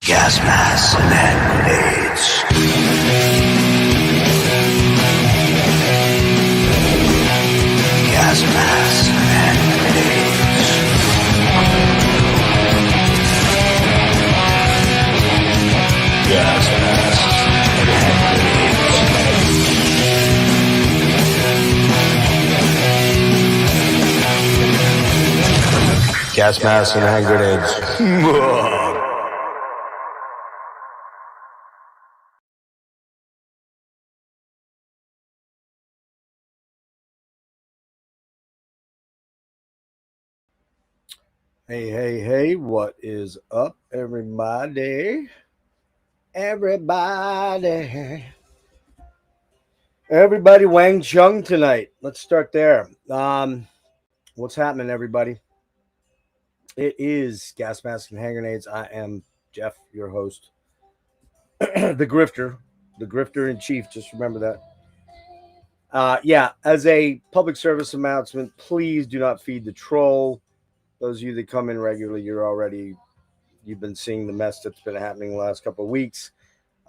Gas masks and hand grenades. Gas masks and hand grenades. Gas masks and hand grenades. Gas masks and hand grenades. Hey, what is up, everybody? Everybody, Wang Chung tonight. Let's start there. What's happening, everybody? It is Gas Mask and Hand Grenades. I am Jeff, your host, the grifter in chief. Just remember that. As a public service announcement, please do not feed the troll. Those of you that come in regularly, you've been seeing the mess that's been happening the last couple of weeks.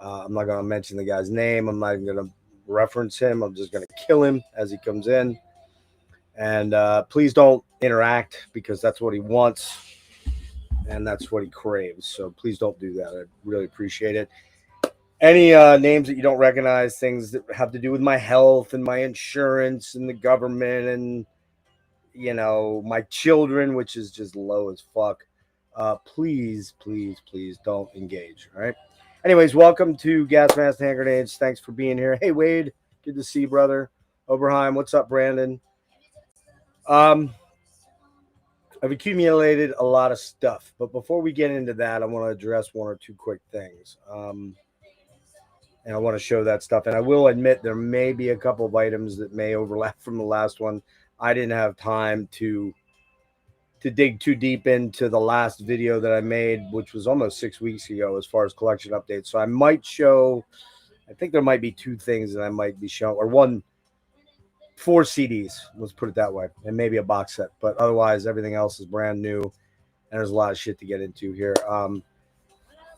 I'm not going to mention the guy's name. I'm not even going to reference him. I'm just going to kill him as he comes in. And please don't interact because that's what he wants and that's what he craves. So please don't do that. I really appreciate it. Any names that you don't recognize, things that have to do with my health and my insurance and the government and, my children, which is just low as fuck. Please don't engage. All right. Anyways, welcome to Gas Mask Hand Grenades. Thanks for being here. Hey, Wade. Good to see you, brother. Oberheim. What's up, Brandon? I've accumulated a lot of stuff, but before we get into that, I want to address one or two quick things. And I want to show that stuff. And I will admit there may be a couple of items that may overlap from the last one. I didn't have time to dig too deep into the last video that I made, which was almost 6 weeks ago as far as collection updates. So I might show, I think there might be two things that I might be showing, or 4 CDs, let's put it that way, and maybe a box set. But otherwise, everything else is brand new, and there's a lot of shit to get into here.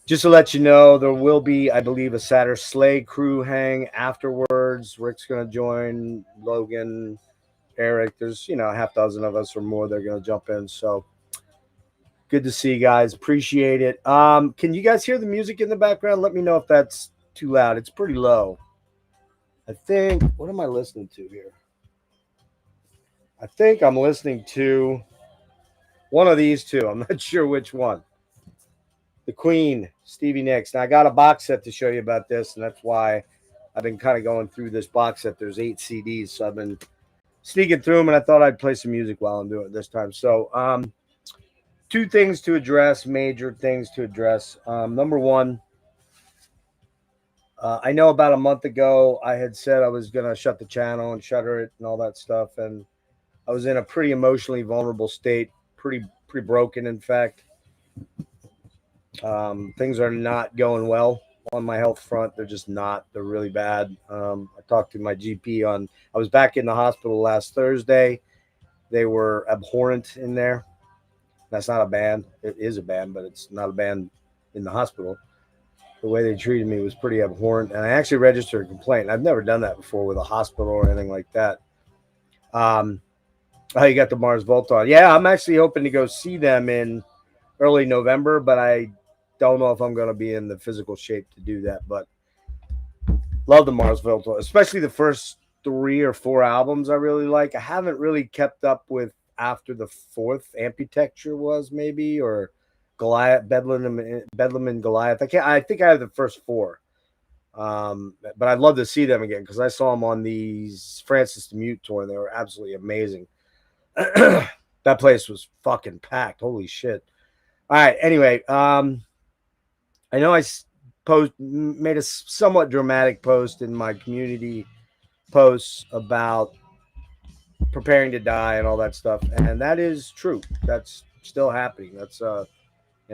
Just to let you know, there will be, I believe, a Saturday Slay crew hang afterwards. Rick's going to join, Logan, Eric. There's, a half dozen of us or more that are going to jump in. So good to see you guys. Appreciate it. Can you guys hear the music in the background? Let me know if that's too loud. It's pretty low. I think, what am I listening to here? I think I'm listening to one of these two. I'm not sure which one. The Queen, Stevie Nicks. Now, I got a box set to show you about this, and that's why I've been kind of going through this box set. There's 8 CDs, so I've been sneaking through them, and I thought I'd play some music while I'm doing it this time. So, 2 things to address, major things to address. Number one, I know about a month ago I had said I was going to shut the channel and shutter it and all that stuff, and I was in a pretty emotionally vulnerable state, pretty broken, in fact. Things are not going well on my health front. They're just not. They're really bad. I talked to my GP I was back in the hospital last Thursday. They were abhorrent in there. That's not a band. It is a band, but it's not a band in the hospital. The way they treated me was pretty abhorrent. And I actually registered a complaint. I've never done that before with a hospital or anything like that. You got the Mars Volta on. Yeah, I'm actually hoping to go see them in early November, but I don't know if I'm going to be in the physical shape to do that. But love the Mars Volta, especially the first 3 or 4 albums I really like. I haven't really kept up with after the 4th. Amputecture was maybe, or Goliath, Bedlam and Goliath. I think I have the first 4. But I'd love to see them again because I saw them on the Francis the Mute tour and they were absolutely amazing. That place was fucking packed. Holy shit. All right. Anyway, I know I made a somewhat dramatic post in my community posts about preparing to die and all that stuff. And that is true. That's still happening. That's an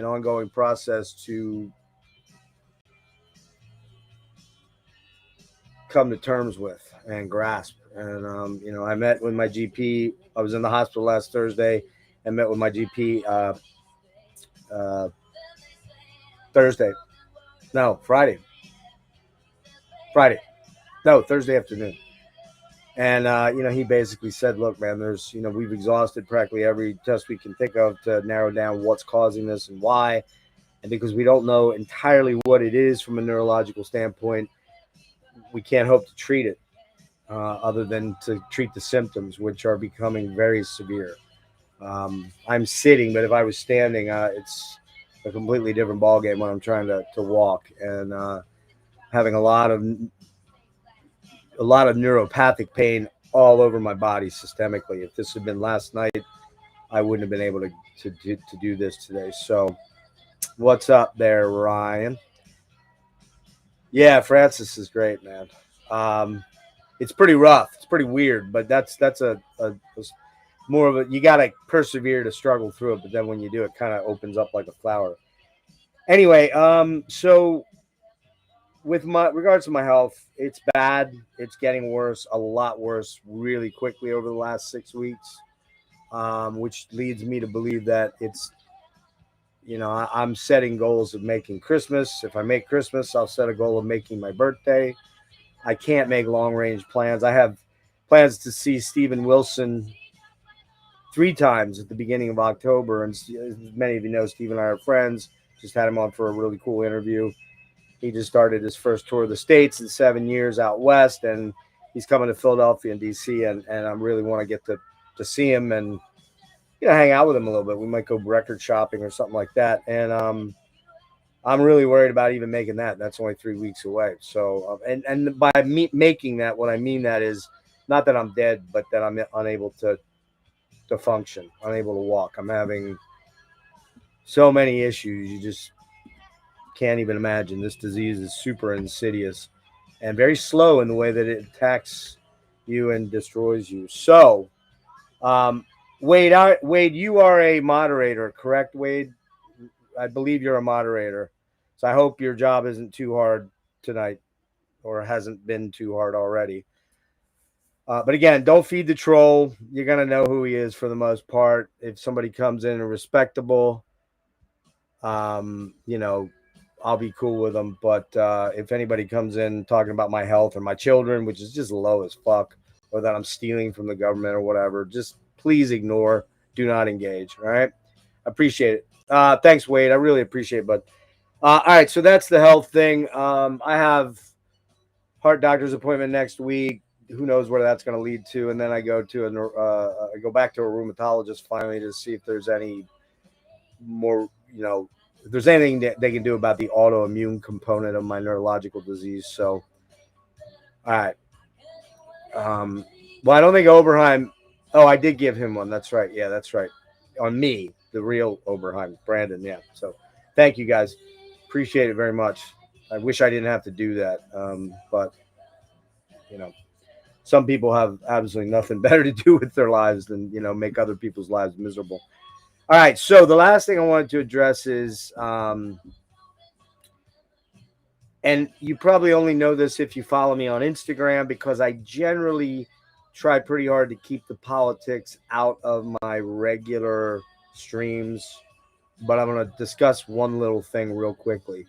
ongoing process to come to terms with and grasp. And, I met with my GP. I was in the hospital last Thursday and met with my GP Thursday. No, Friday. Friday. No, Thursday afternoon. And he basically said, "Look, man, we've exhausted practically every test we can think of to narrow down what's causing this and why, and because we don't know entirely what it is from a neurological standpoint, we can't hope to treat it other than to treat the symptoms, which are becoming very severe." I'm sitting, but if I was standing, it's a completely different ballgame when I'm trying to walk, and having a lot of neuropathic pain all over my body systemically. If this had been last night, I wouldn't have been able to do this today. So, what's up there, Ryan? Yeah, Francis is great, man. It's pretty rough. It's pretty weird, but that's a more of a, you got to persevere to struggle through it. But then when you do, it kind of opens up like a flower. Anyway, so with my regards to my health, it's bad. It's getting worse, a lot worse, really quickly over the last 6 weeks, which leads me to believe that I'm setting goals of making Christmas. If I make Christmas, I'll set a goal of making my birthday. I can't make long range plans. I have plans to see Steven Wilson 3 times at the beginning of October. And as many of you know, Steve and I are friends. Just had him on for a really cool interview. He just started his first tour of the States in 7 years out west, and he's coming to Philadelphia and DC, and I really want to get to see him and hang out with him a little bit. We might go record shopping or something like that. And I'm really worried about even making that. That's only 3 weeks away. So and by me making that, what I mean that is not that I'm dead, but that I'm unable to function, unable to walk. I'm having so many issues. You just can't even imagine. This disease is super insidious and very slow in the way that it attacks you and destroys you. So, Wade, you are a moderator, correct, Wade? I believe you're a moderator. So I hope your job isn't too hard tonight or hasn't been too hard already. But again, don't feed the troll. You're going to know who he is for the most part. If somebody comes in and respectable, I'll be cool with them. But if anybody comes in talking about my health or my children, which is just low as fuck, or that I'm stealing from the government or whatever, just please ignore. Do not engage. All right. Appreciate it. Thanks, Wade. I really appreciate it. But all right. So that's the health thing. I have heart doctor's appointment next week. Who knows where that's going to lead to? And then I go to I go back to a rheumatologist finally to see if there's any more, if there's anything that they can do about the autoimmune component of my neurological disease. So, all right. Well, I don't think Oberheim. Oh, I did give him one. That's right. Yeah, that's right. On me, the real Oberheim, Brandon. Yeah. So, thank you guys. Appreciate it very much. I wish I didn't have to do that, but some people have absolutely nothing better to do with their lives than make other people's lives miserable. All right, so the last thing I wanted to address is, and you probably only know this if you follow me on Instagram, because I generally try pretty hard to keep the politics out of my regular streams, but I'm going to discuss one little thing real quickly.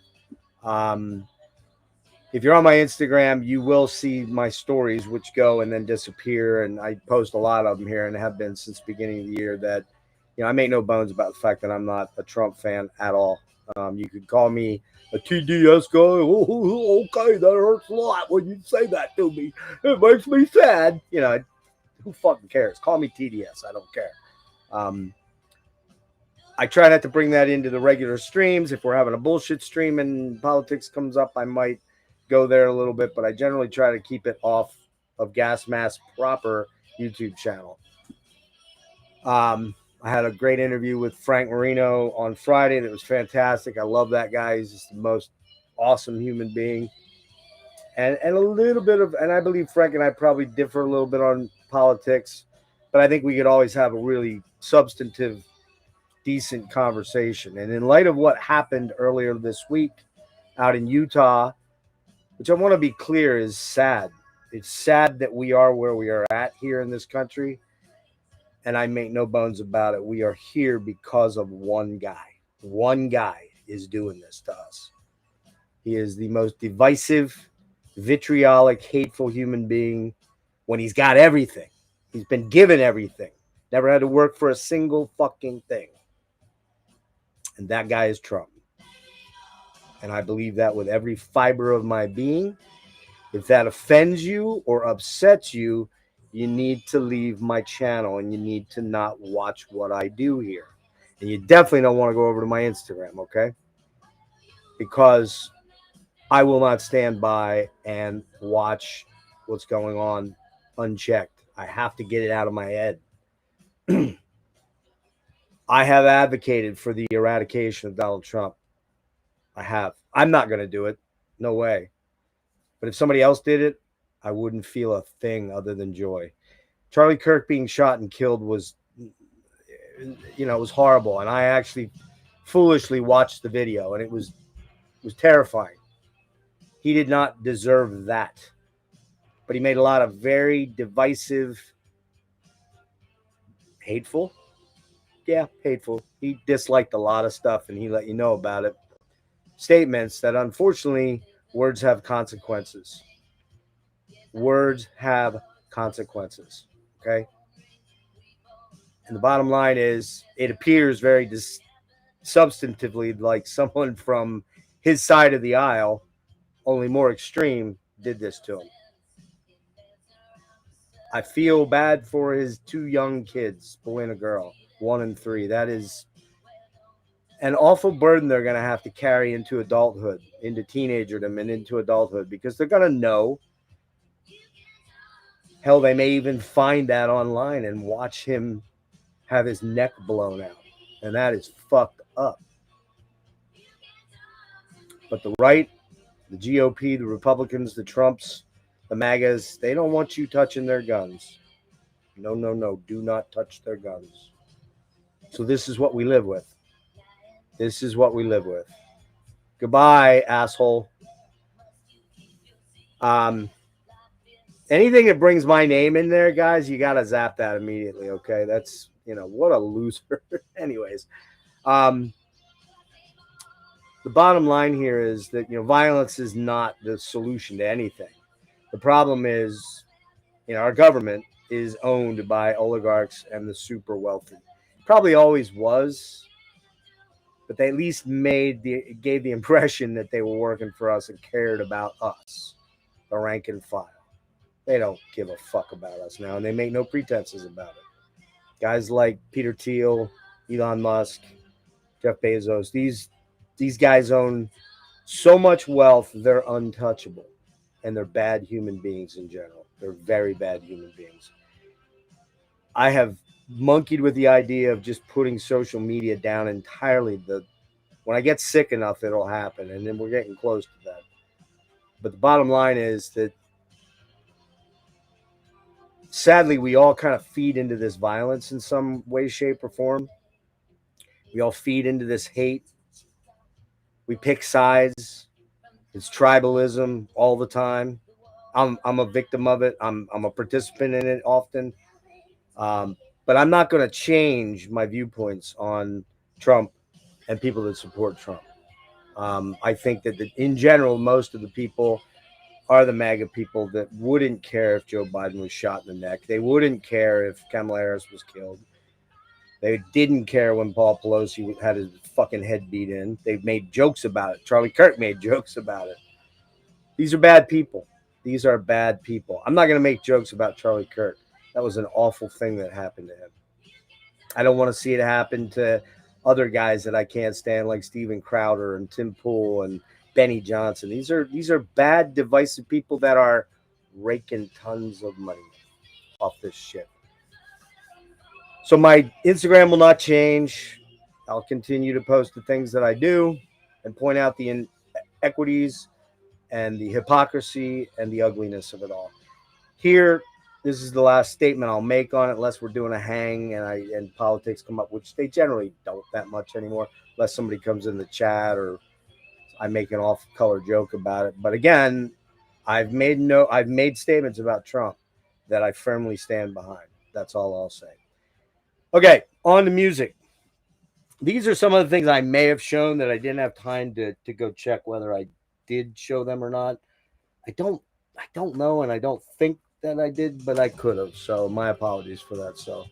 If you're on my Instagram, you will see my stories, which go and then disappear, and I post a lot of them here and have been since the beginning of the year. That I make no bones about the fact that I'm not a Trump fan at all. You could call me a TDS guy. Oh, okay, that hurts a lot when you say that to me. It makes me sad. Who fucking cares? Call me TDS. I don't care. I try not to bring that into the regular streams. If we're having a bullshit stream and politics comes up, I might go there a little bit, but I generally try to keep it off of Gas Mask proper YouTube channel. I had a great interview with Frank Marino on Friday that was fantastic. I love that guy. He's just the most awesome human being. And a little bit of, and I believe Frank and I probably differ a little bit on politics, but I think we could always have a really substantive, decent conversation. And in light of what happened earlier this week out in Utah, which I want to be clear is sad. It's sad that we are where we are at here in this country. And I make no bones about it. We are here because of one guy. One guy. is doing this to us. He is the most divisive, vitriolic, hateful human being when he's got everything. He's been given everything. Never had to work for a single fucking thing. And that guy is Trump. And I believe that with every fiber of my being. If that offends you or upsets you, you need to leave my channel and you need to not watch what I do here. And you definitely don't want to go over to my Instagram, okay? Because I will not stand by and watch what's going on unchecked. I have to get it out of my head. I have advocated for the eradication of Donald Trump. I have. I'm not going to do it. No way. But if somebody else did it, I wouldn't feel a thing other than joy. Charlie Kirk being shot and killed was, it was horrible. And I actually foolishly watched the video, and it was terrifying. He did not deserve that. But he made a lot of very divisive, hateful. Yeah, hateful. He disliked a lot of stuff, and he let you know about it. Statements that, unfortunately, words have consequences. Words have consequences. Okay? And the bottom line is, it appears very substantively like someone from his side of the aisle, only more extreme, did this to him. I feel bad for his two young kids, boy and a girl, 1 and 3. That is an awful burden they're going to have to carry into adulthood, into teenagerdom, and into adulthood, because they're going to know. Hell, they may even find that online and watch him have his neck blown out. And that is fucked up. But the right, the GOP, the Republicans, the Trumps, the MAGAs, they don't want you touching their guns. No, no, no. Do not touch their guns. So this is what we live with. This is what we live with. Goodbye, asshole. Anything that brings my name in there, guys, you got to zap that immediately, okay? That's, what a loser. Anyways, the bottom line here is that, violence is not the solution to anything. The problem is, our government is owned by oligarchs and the super wealthy. Probably always was, but they at least gave the impression that they were working for us and cared about us, the rank and file. They don't give a fuck about us now, and they make no pretenses about it. Guys like Peter Thiel, Elon Musk, Jeff Bezos, these guys own so much wealth, they're untouchable. And they're bad human beings in general. They're very bad human beings. I have monkeyed with the idea of just putting social media down entirely. When I get sick enough, it'll happen. And then we're getting close to that. But the bottom line is that, sadly, we all kind of feed into this violence in some way, shape, or form. We all feed into this hate. We pick sides. It's tribalism all the time. I'm a victim of it. I'm a participant in it often. But I'm not going to change my viewpoints on Trump and people that support Trump. I think that in general, most of the people are the MAGA people that wouldn't care if Joe Biden was shot in the neck. They wouldn't care if Kamala Harris was killed. They didn't care when Paul Pelosi had his fucking head beat in. They made jokes about it. Charlie Kirk made jokes about it. These are bad people. These are bad people. I'm not going to make jokes about Charlie Kirk. That was an awful thing that happened to him. I don't want to see it happen to other guys that I can't stand, like Steven Crowder and Tim Pool and Benny Johnson. These are bad, divisive people that are raking tons of money off this shit. So my Instagram will not change. I'll continue to post the things that I do and point out the inequities and the hypocrisy and the ugliness of it all. Here, this is the last statement I'll make on it, unless we're doing a hang and politics come up, which they generally don't that much anymore, unless somebody comes in the chat or I make an off-color joke about it. But again, I've made statements about Trump that I firmly stand behind. That's all I'll say. Okay, on to music. these are some of the things I may have shown that I didn't have time to go check whether I did show them or not. I don't know, and I don't think that I did, but I could have. So my apologies for that. So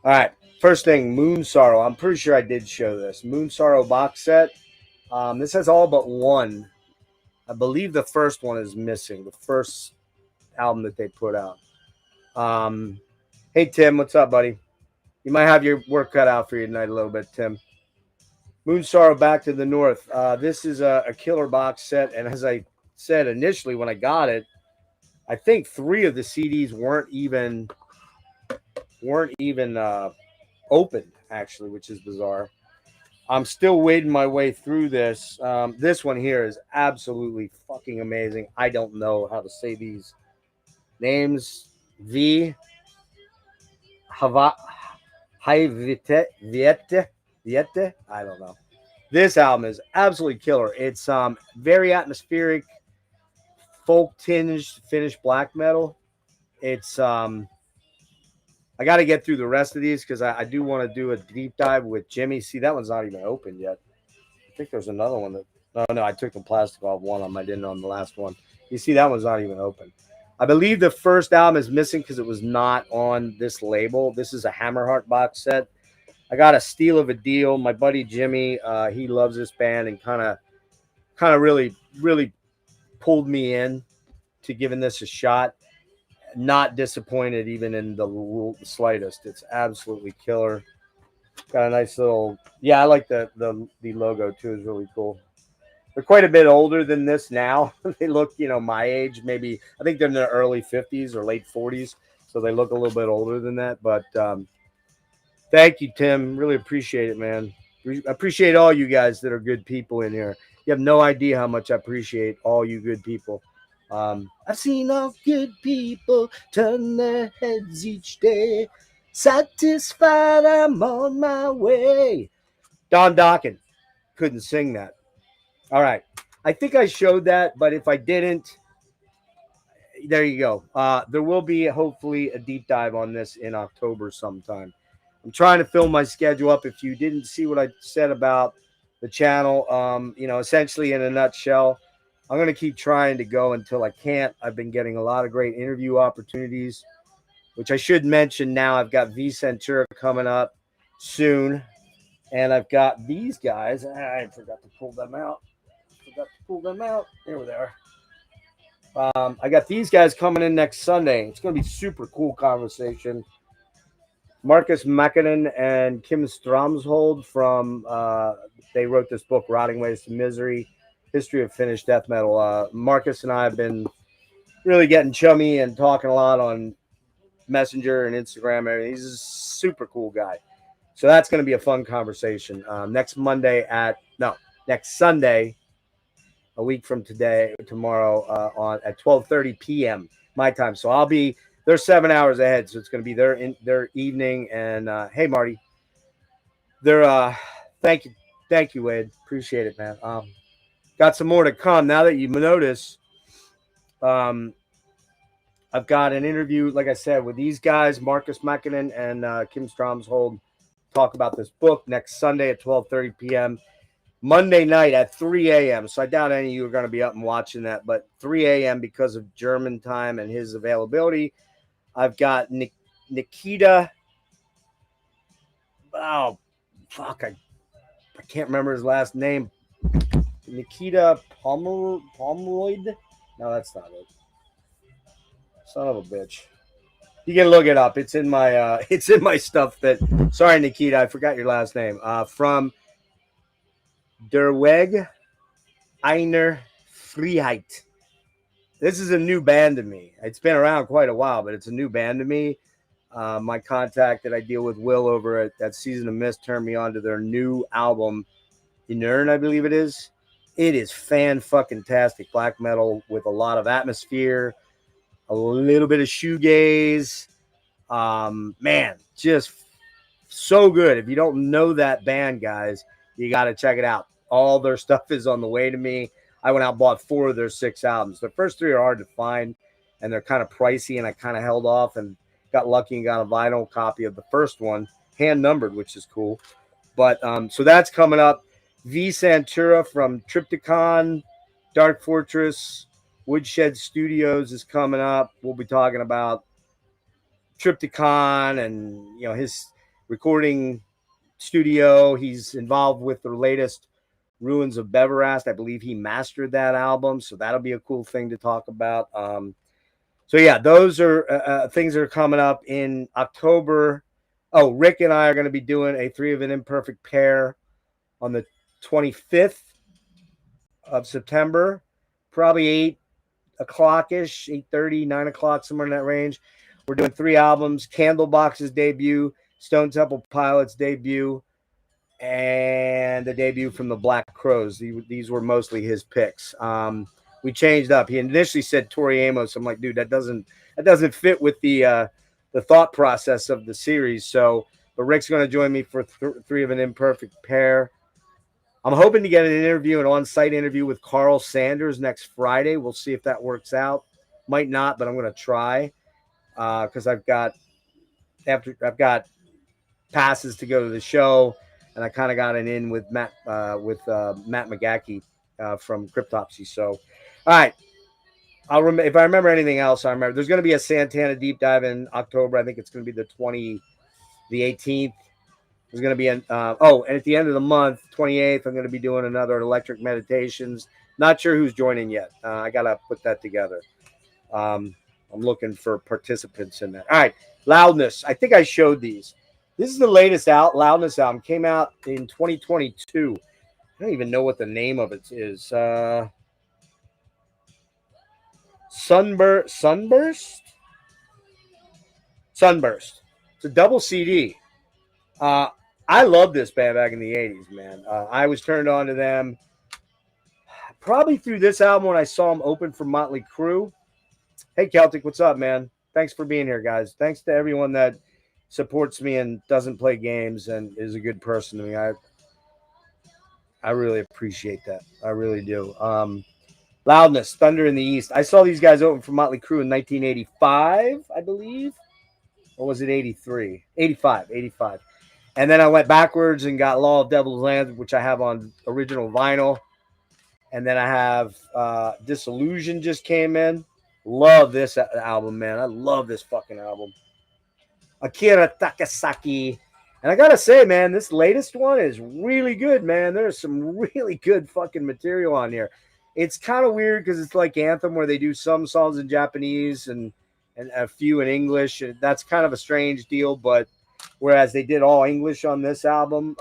all right, first thing, Moon Sorrow. I'm pretty sure I did show this Moon Sorrow box set. This has all but one. I believe the first one is missing. The first album that they put out. Um, hey Tim, what's up, buddy? You might have your work cut out for you tonight a little bit, Tim. Moon Sorrow Back to the North. This is a killer box set, and as I said initially when I got it, I think 3 of the CDs weren't even opened actually, which is bizarre. I'm still wading my way through this. This one here is absolutely fucking amazing. I don't know how to say these names. V Hava Hi Viete Viete Viete. I don't know. This album is absolutely killer. It's very atmospheric, folk tinged Finnish black metal. It's I got to get through the rest of these because I do want to do a deep dive with Jimmy. See, that one's not even open yet. I think there's another one that. No, I took the plastic off one of them. I didn't on the last one. You see, that one's not even open. I believe the first album is missing because it was not on this label. This is a Hammerheart box set. I got a steal of a deal. My buddy Jimmy, he loves this band and kind of really pulled me in to giving this a shot. Not disappointed even in the slightest. It's absolutely killer. Got a nice little. Yeah, I like the logo too. Is really cool. They're quite a bit older than this now. They look, my age. Maybe I think they're in their early 50s or late 40s, so they look a little bit older than that. But thank you, Tim. Really appreciate it, man. I appreciate all you guys that are good people in here. You have no idea how much I appreciate all you good people. I've seen all good people turn their heads each day. Satisfied, I'm on my way. Don Dokken couldn't sing that. All right. I think I showed that, but if I didn't, there you go. There will be hopefully a deep dive on this in October sometime. I'm trying to fill my schedule up. If you didn't see what I said about the channel, essentially in a nutshell, I'm going to keep trying to go until I can't. I've been getting a lot of great interview opportunities, which I should mention now. I've got V Centura coming up soon, and I've got these guys. I forgot to pull them out. There they are. I got these guys coming in next Sunday. It's going to be super cool conversation. Marcus Mackinnon and Kim Stromshold from they wrote this book, Rotting Ways to Misery, History of Finnish Death Metal. Marcus and I have been really getting chummy and talking a lot on Messenger and Instagram. He's a super cool guy. So that's going to be a fun conversation. Next Sunday, a week from tomorrow at 12:30 p.m. my time. So they're 7 hours ahead, so it's going to be their evening. And hey, Marty, thank you, Wade, appreciate it, man. Got some more to come. Now that you notice, I've got an interview, like I said, with these guys, Marcus Mackinnon and Kim Stromshold, talk about this book next Sunday at 12:30 p.m. Monday night at 3 a.m. So I doubt any of you are going to be up and watching that, but 3 a.m. because of German time and his availability. I've got Nikita. Oh, fuck. I can't remember his last name. Nikita Pomeroyd? No, that's not it. Son of a bitch. You can look it up. It's in my stuff sorry, Nikita, I forgot your last name. From Der Weg Einer Freiheit. This is a new band to me. It's been around quite a while, but it's a new band to me. My contact that I deal with, Will, over at Season of Mist, turned me on to their new album, Inern, I believe it is. It is fan-fucking-tastic black metal with a lot of atmosphere, a little bit of shoegaze. Man, just so good. If you don't know that band, guys, you got to check it out. All their stuff is on the way to me. I went out and bought 4 of their 6 albums. The first 3 are hard to find, and they're kind of pricey, and I kind of held off and got lucky and got a vinyl copy of the first one. hand numbered, which is cool. But so that's coming up. V Santura from Triptychon, Dark Fortress, Woodshed Studios is coming up. We'll be talking about Triptychon and his recording studio. He's involved with the latest Ruins of Beverast. I believe he mastered that album, so that'll be a cool thing to talk about. So yeah, those are things that are coming up in October. Oh, Rick and I are going to be doing a Three of an Imperfect Pair on the 25th of September, probably 8 o'clock-ish, 8:30, 9 o'clock, somewhere in that range. We're doing 3 albums: Candlebox's debut, Stone Temple Pilots' debut, and the debut from the Black Crows. These were mostly his picks. We changed up. He initially said Tori Amos. I'm like, dude, that doesn't fit with the thought process of the series. So, but Rick's going to join me for Three of an Imperfect Pair. I'm hoping to get an on-site interview with Carl Sanders next Friday. We'll see if that works out. Might not, but I'm going to try because I've got passes to go to the show, and I kind of got an in with Matt McGackie from Cryptopsy. So, all right. If I remember anything else, I remember there's going to be a Santana deep dive in October. I think it's going to be the 18th. There's going to be and at the end of the month, 28th, I'm going to be doing another Electric Meditations. Not sure who's joining yet. I got to put that together. I'm looking for participants in that. All right, Loudness. I think I showed these. This is the latest Loudness album. Came out in 2022. I don't even know what the name of it is. Sunburst. It's a double CD. I love this band back in the 80s, man. I was turned on to them probably through this album when I saw them open for Motley Crue. Hey, Celtic, what's up, man? Thanks for being here, guys. Thanks to everyone that supports me and doesn't play games and is a good person to me. I really appreciate that. I really do. Loudness, Thunder in the East. I saw these guys open for Motley Crue in 1985, I believe. Or was it 83? 85. And then I went backwards and got Law of Devil's Land, which I have on original vinyl. And then I have Disillusion just came in. Love this album, man. I love this fucking album. Akira Takasaki. And I got to say, man, this latest one is really good, man. There's some really good fucking material on here. It's kind of weird because it's like Anthem where they do some songs in Japanese and a few in English. That's kind of a strange deal, but whereas they did all English on this album,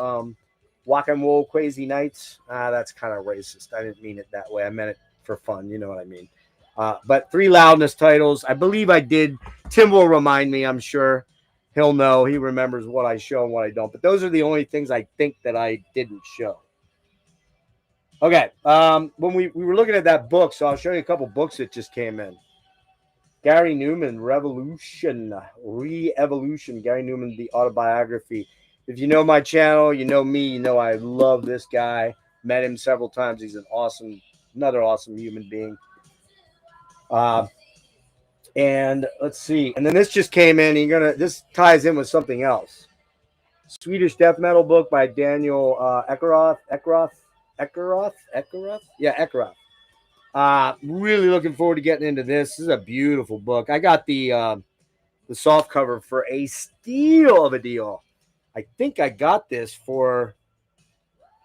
Walk and Roll Crazy Nights, that's kind of racist. I didn't mean it that way. I meant it for fun. You know what I mean? But 3 Loudness titles. I believe I did. Tim will remind me, I'm sure. He'll know. He remembers what I show and what I don't. But those are the only things I think that I didn't show. Okay. When we were looking at that book, so I'll show you a couple books that just came in. Gary Newman, Re-Evolution. Gary Newman, the autobiography. If you know my channel, you know me, you know I love this guy. Met him several times. He's another awesome human being. And let's see. And then this just came in. This ties in with something else. Swedish death metal book by Daniel Ekeroth. Yeah, Ekeroth. Really looking forward to getting into this. This is a beautiful book. I got the soft cover for a steal of a deal. I think I got this for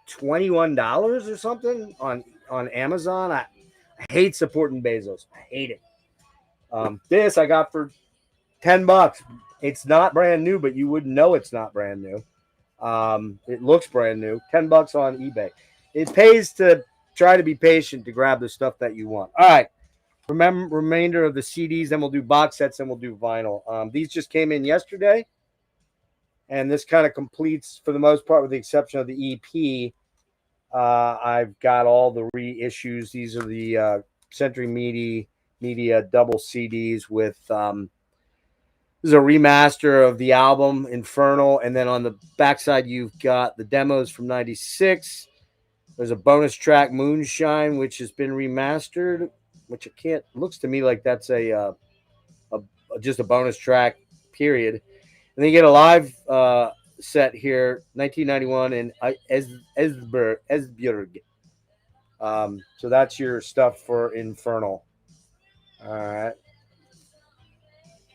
$21 or something on Amazon. I hate supporting Bezos. I hate it. This I got for $10. It's not brand new, but you wouldn't know it's not brand new. It looks brand new. $10 on eBay. It pays to try to be patient to grab the stuff that you want. All right. Remainder of the CDs, then we'll do box sets, and we'll do vinyl. These just came in yesterday, and this kind of completes, for the most part, with the exception of the EP. I've got all the reissues. These are the Century Media double CDs with this is a remaster of the album Infernal, and then on the backside you've got the demos from '96. There's a bonus track Moonshine, which has been remastered, which looks to me like that's just a bonus track, period. And then you get a live set here, 1991 in Esbjerg. So that's your stuff for Infernal. All right.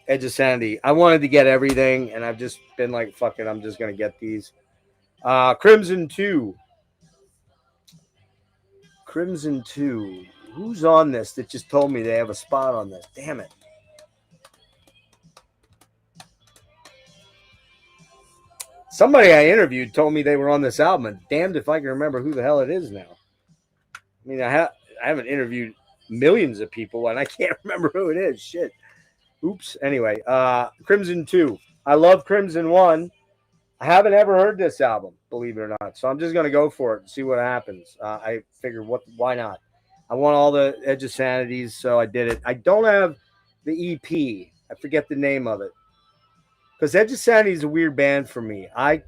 Edge of Sanity. I wanted to get everything, and I've just been like, fuck it, I'm just going to get these. Crimson 2. Crimson 2. Who's on this that just told me they have a spot on this? Damn it. Somebody I interviewed told me they were on this album, and damned if I can remember who the hell it is now. I mean, I haven't interviewed millions of people, and I can't remember who it is. Shit. Oops. Anyway, Crimson 2. I love Crimson 1. I haven't ever heard this album, believe it or not. So I'm just going to go for it and see what happens. I figured, why not? I want all the Edge of Sanities, so I did it. I don't have the EP. I forget the name of it. Because Edge of Sanity is a weird band for me. I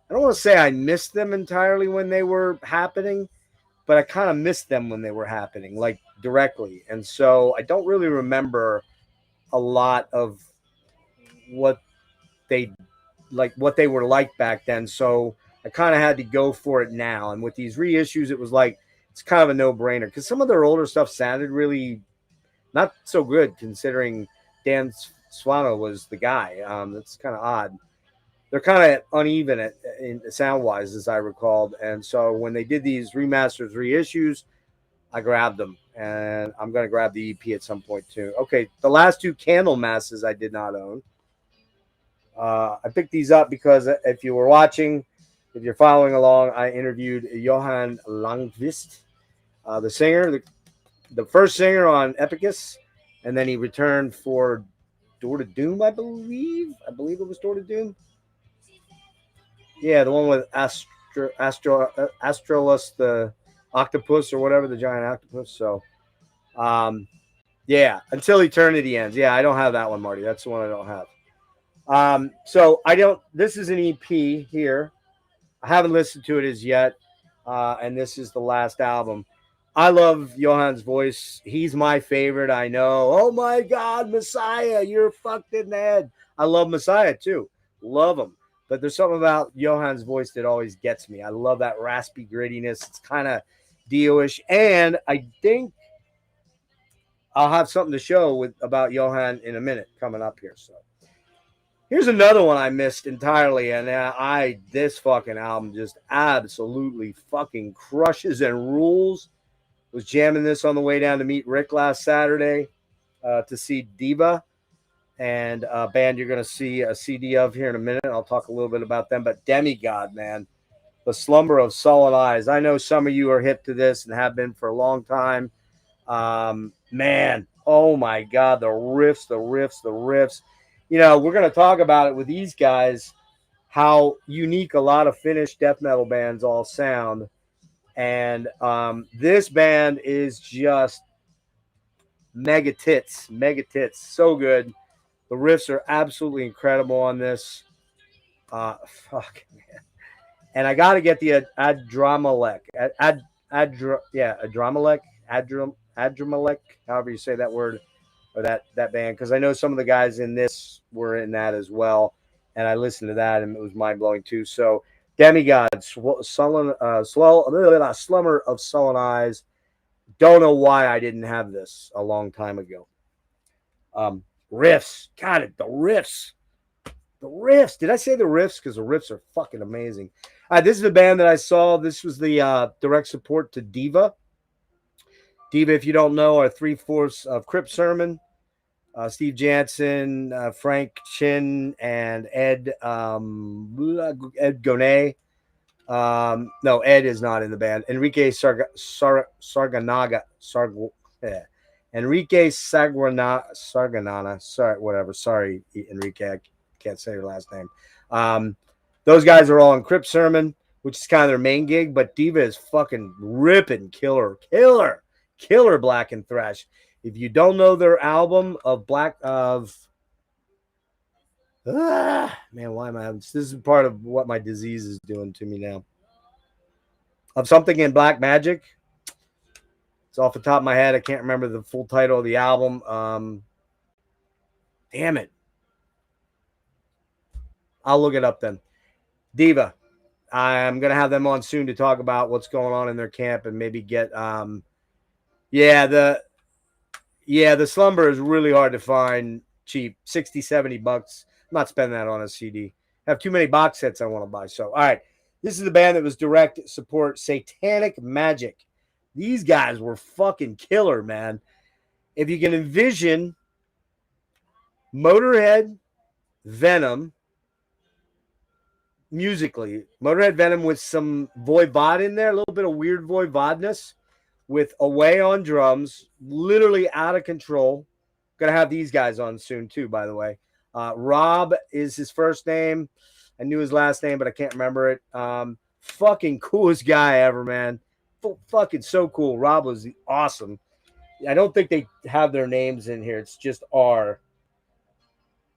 don't want to say I missed them entirely when they were happening, but I kind of missed them when they were happening, like directly. And so I don't really remember a lot of what they were like back then. So I kind of had to go for it now. And with these reissues, it was like, it's kind of a no-brainer because some of their older stuff sounded really not so good considering Dan Swano was the guy. That's kind of odd. They're kind of uneven in sound-wise, as I recalled. And so when they did these remasters, reissues, I grabbed them. And I'm going to grab the EP at some point, too. Okay, the last two Candle Masses I did not own. I picked these up because if you were watching, if you're following along, I interviewed Johan Langvist, the singer, the first singer on Epicus, and then he returned for Door to Doom, I believe. I believe it was Door to Doom. Yeah, the one with Astrolus, the octopus or whatever, the giant octopus. So, yeah, Until Eternity Ends. Yeah, I don't have that one, Marty. That's the one I don't have. So I don't. This is an EP here. I haven't listened to it as yet, and this is the last album. I love Johan's voice. He's my favorite. I know. Oh my God, Messiah, you're fucked in the head. I love Messiah too. Love him. But there's something about Johan's voice that always gets me. I love that raspy grittiness. It's kind of Dio-ish, and I think I'll have something to show about Johan in a minute coming up here. So. Here's another one I missed entirely, and this fucking album just absolutely fucking crushes and rules. Was jamming this on the way down to meet Rick last Saturday to see Diva, and a band you're going to see a CD of here in a minute. I'll talk a little bit about them, but Demigod, man, The Slumber of Sullen Eyes. I know some of you are hip to this and have been for a long time. Man, oh my God, the riffs. You know, we're going to talk about it with these guys, how unique a lot of Finnish death metal bands all sound. And this band is just mega tits. So good. The riffs are absolutely incredible on this. Fuck, man. And I got to get the Adramalek. Adramalek, however you say that word. Or that band, because I know some of the guys in this were in that as well, and I listened to that and it was mind blowing too. So Demigod, Slumber of Sullen Eyes. Don't know why I didn't have this a long time ago. Riffs, got it. The riffs. Did I say the riffs? Because the riffs are fucking amazing. This is the band that I saw. This was the direct support to Diva. Diva, if you don't know, are 3/4 of Crip Sermon. Steve Jansen, Frank Chin, and Ed Gonay. No, Ed is not in the band. Enrique Sarganana. Enrique Sarganana. Sorry, whatever. Sorry, Enrique. I can't say your last name. Those guys are all in Crip Sermon, which is kind of their main gig, but Diva is fucking ripping killer Black and Thrash. If you don't know their album of man, why am I having this? Is part of what my disease is doing to me now. Of Something in Black Magic. It's off the top of my head. I can't remember the full title of the album. Damn it. I'll look it up then. Diva. I'm gonna have them on soon to talk about what's going on in their camp and maybe get yeah, the Slumber is really hard to find cheap. 60, $70. I'm not spending that on a CD. I have too many box sets I want to buy. So, all right. This is the band that was direct support, Satanic Magic. These guys were fucking killer, man. If you can envision Motorhead, Venom, musically, Motorhead, Venom with some Voivod in there, a little bit of weird Voivodness, with Away on drums, literally out of control. Gonna have these guys on soon too, by the way. Rob is his first name. I knew his last name, but I can't remember it. Fucking coolest guy ever, man. Fucking so cool. Rob was awesome. I don't think they have their names in here. It's just R.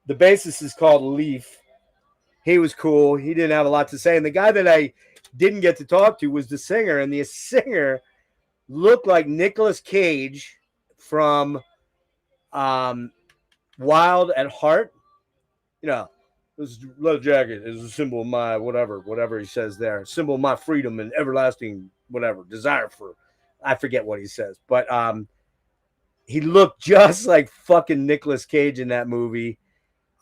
The bassist is called Leaf. He was cool. He didn't have a lot to say. And the guy that I didn't get to talk to was the singer. And the singer looked like Nicolas Cage from Wild at Heart. You know, this leather jacket is a symbol of my whatever he says there, symbol of my freedom and everlasting whatever desire for. I forget what he says, but he looked just like fucking Nicolas Cage in that movie.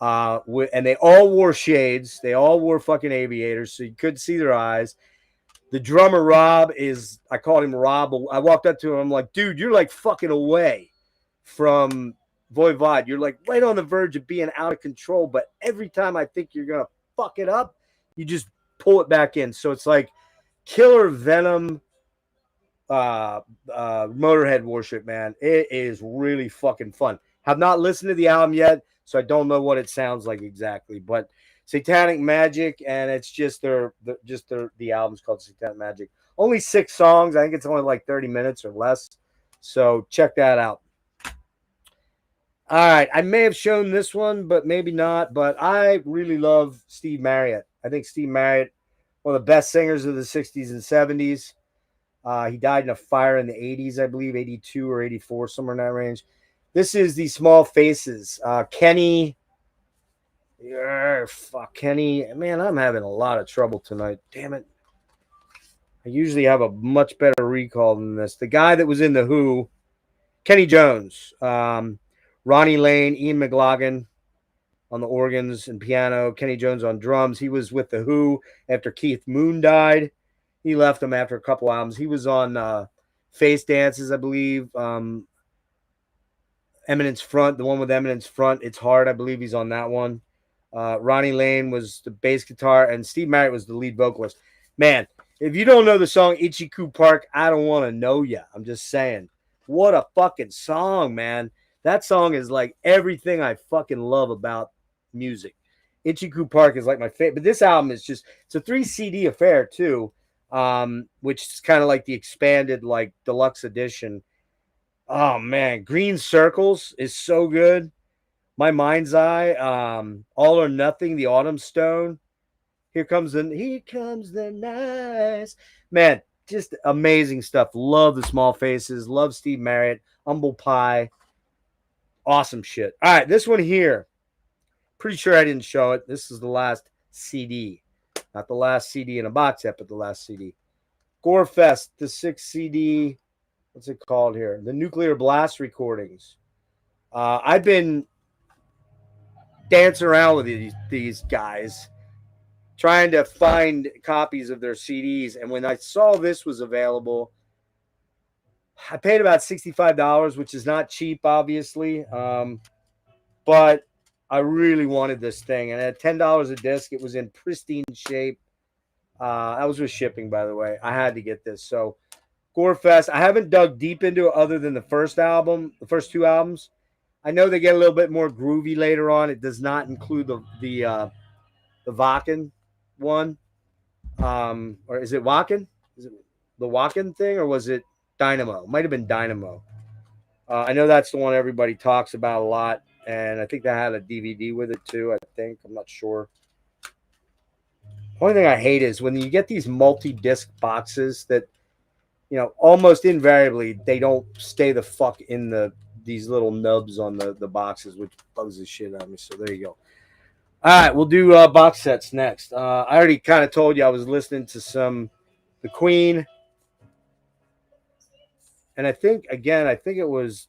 And they all wore shades. They all wore fucking aviators, so you couldn't see their eyes. The drummer Rob is, I called him Rob. I walked up to him. I'm like, dude, you're like fucking away from Voivod. You're like right on the verge of being out of control. But every time I think you're gonna fuck it up, you just pull it back in. So it's like killer Venom, Motorhead worship, man. It is really fucking fun. Have not listened to the album yet, so I don't know what it sounds like exactly. But Satanic Magic, and it's just the album's called Satanic Magic. Only 6 songs. I think it's only like 30 minutes or less. So check that out. All right, I may have shown this one, but maybe not. But I really love Steve Marriott. I think Steve Marriott, one of the best singers of the 60s and 70s. He died in a fire in the 80s, I believe, 82 or 84, somewhere in that range. This is the Small Faces. Kenny. Fuck, Kenny. Man, I'm having a lot of trouble tonight. Damn it. I usually have a much better recall than this. The guy that was in The Who, Kenny Jones. Ronnie Lane, Ian McLaughlin on the organs and piano. Kenny Jones on drums. He was with The Who after Keith Moon died. He left them after a couple albums. He was on Face Dances, I believe. Eminence Front, the one with Eminence Front. It's Hard, I believe he's on that one. Ronnie Lane was the bass guitar, and Steve Marriott was the lead vocalist. Man, if you don't know the song Ichiku Park, I don't want to know ya. I'm just saying. What a fucking song, man. That song is like everything I fucking love about music. Ichiku Park is like my favorite. But this album is just, it's a 3 CD affair too, which is kind of like the expanded, like deluxe edition. Oh man, Green Circles is so good. My Mind's Eye, All or Nothing, The Autumn Stone. Here comes the nice. Man, just amazing stuff. Love the Small Faces. Love Steve Marriott. Humble Pie. Awesome shit. All right, this one here. Pretty sure I didn't show it. This is the last CD. Not the last CD in a box set, but the last CD. Gorefest, the 6 CD. What's it called here? The Nuclear Blast recordings. I've been dancing around with these guys, trying to find copies of their CDs. And when I saw this was available, I paid about $65, which is not cheap, obviously. But I really wanted this thing. And at $10 a disc, it was in pristine shape. That was with shipping, by the way. I had to get this. So Gorefest, I haven't dug deep into it other than the first album, the first 2 albums. I know they get a little bit more groovy later on. It does not include the Wacken one. Or is it Wacken? Is it the Wacken thing, or was it Dynamo? Might have been Dynamo. I know that's the one everybody talks about a lot, and I think that had a DVD with it too. I think, I'm not sure. Only thing I hate is when you get these multi-disc boxes that, you know, almost invariably they don't stay the fuck in these little nubs on the boxes, which bugs the shit out of me. So there you go. All right, we'll do box sets next. I already kind of told you I was listening to some The Queen, and I think it was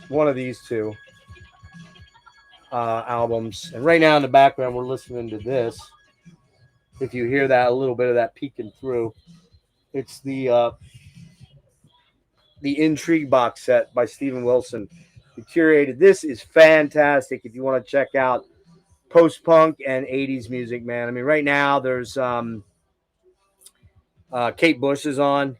one of these two albums. And right now in the background, we're listening to this. If you hear that, a little bit of that peeking through, it's the Intrigue box set by Steven Wilson, who curated. This is fantastic. If you want to check out post punk and 80s music, man. I mean, right now there's Kate Bush is on.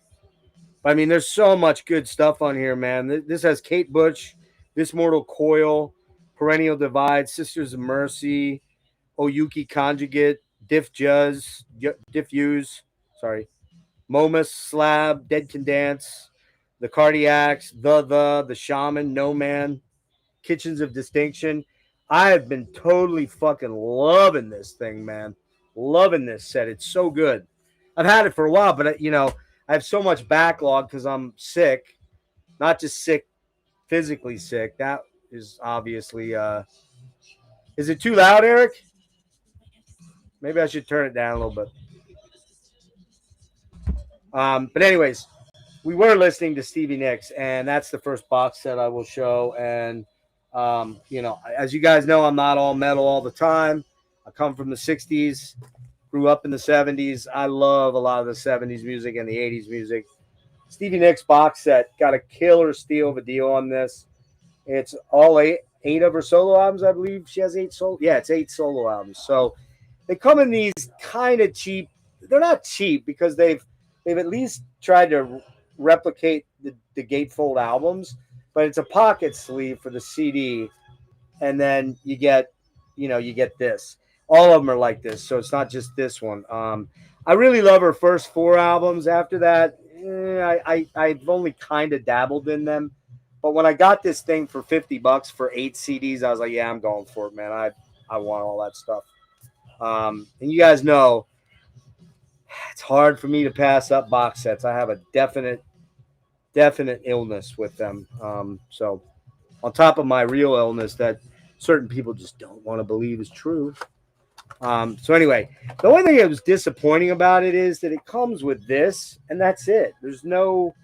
I mean, there's so much good stuff on here, man. This has Kate Bush, This Mortal Coil, Perennial Divide, Sisters of Mercy, Oyuki Conjugate, Diffuse, sorry, Momus, Slab, Dead Can Dance, The Cardiacs, The Shaman, No Man, Kitchens of Distinction. I have been totally fucking loving this thing, man. Loving this set. It's so good. I've had it for a while, but I have so much backlog because I'm sick. Not just sick, physically sick. That is obviously. Is it too loud, Eric? Maybe I should turn it down a little bit. But anyways, we were listening to Stevie Nicks, and that's the first box set I will show. And as you guys know, I'm not all metal all the time. I come from the '60s, grew up in the '70s. I love a lot of the '70s music and the '80s music. Stevie Nicks box set got a killer steal of a deal on this. It's all eight of her solo albums, I believe. She has 8 solo. Yeah, it's 8 solo albums. So they come in these kind of cheap. They're not cheap because they've at least tried to replicate the gatefold albums, but it's a pocket sleeve for the CD, and then you get this. All of them are like this, so it's not just this one. I really love her first 4 albums. After that, I've only kind of dabbled in them. But when I got this thing for $50 for 8 CDs, I was like, yeah, I'm going for it, man. I want all that stuff. And you guys know it's hard for me to pass up box sets. I have a definite illness with them. So on top of my real illness that certain people just don't want to believe is true. So anyway, the only thing that was disappointing about it is that it comes with this, and that's it. There's no,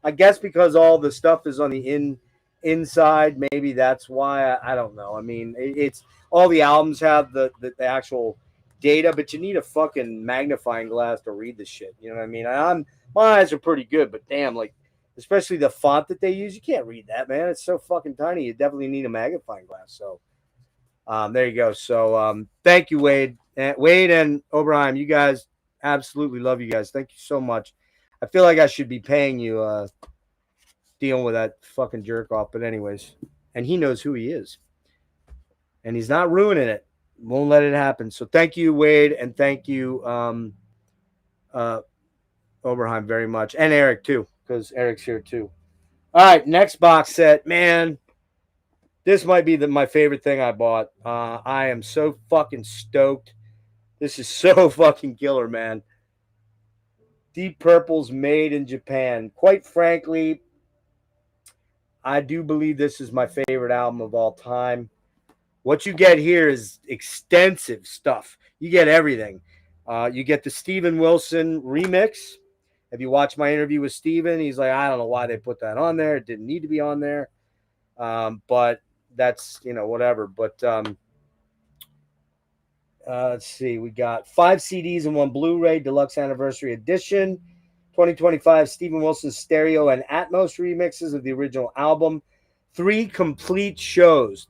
I guess because all the stuff is on the inside, maybe that's why. I don't know. I mean, it's all the albums have the actual data, but you need a fucking magnifying glass to read the shit. You know what I mean? My eyes are pretty good, but damn, like especially the font that they use, you can't read that, man. It's so fucking tiny. You definitely need a magnifying glass. So there you go. So thank you, Wade. Wade and Oberheim, you guys, absolutely love you guys. Thank you so much. I feel like I should be paying you dealing with that fucking jerk off. But anyways, and he knows who he is. And he's not ruining it. Won't let it happen. So thank you, Wade, and thank you, Oberheim, very much. And Eric, too, because Eric's here, too. All right, next box set. Man, this might be my favorite thing I bought. I am so fucking stoked. This is so fucking killer, man. Deep Purple's Made in Japan. Quite frankly, I do believe this is my favorite album of all time. What you get here is extensive stuff. You get everything. You get the Steven Wilson remix. If you watch my interview with Steven, he's like, I don't know why they put that on there. It didn't need to be on there. But that's, whatever. But let's see. We got 5 CDs and 1 Blu-ray Deluxe Anniversary Edition. 2025 Steven Wilson stereo and Atmos remixes of the original album. 3 complete shows.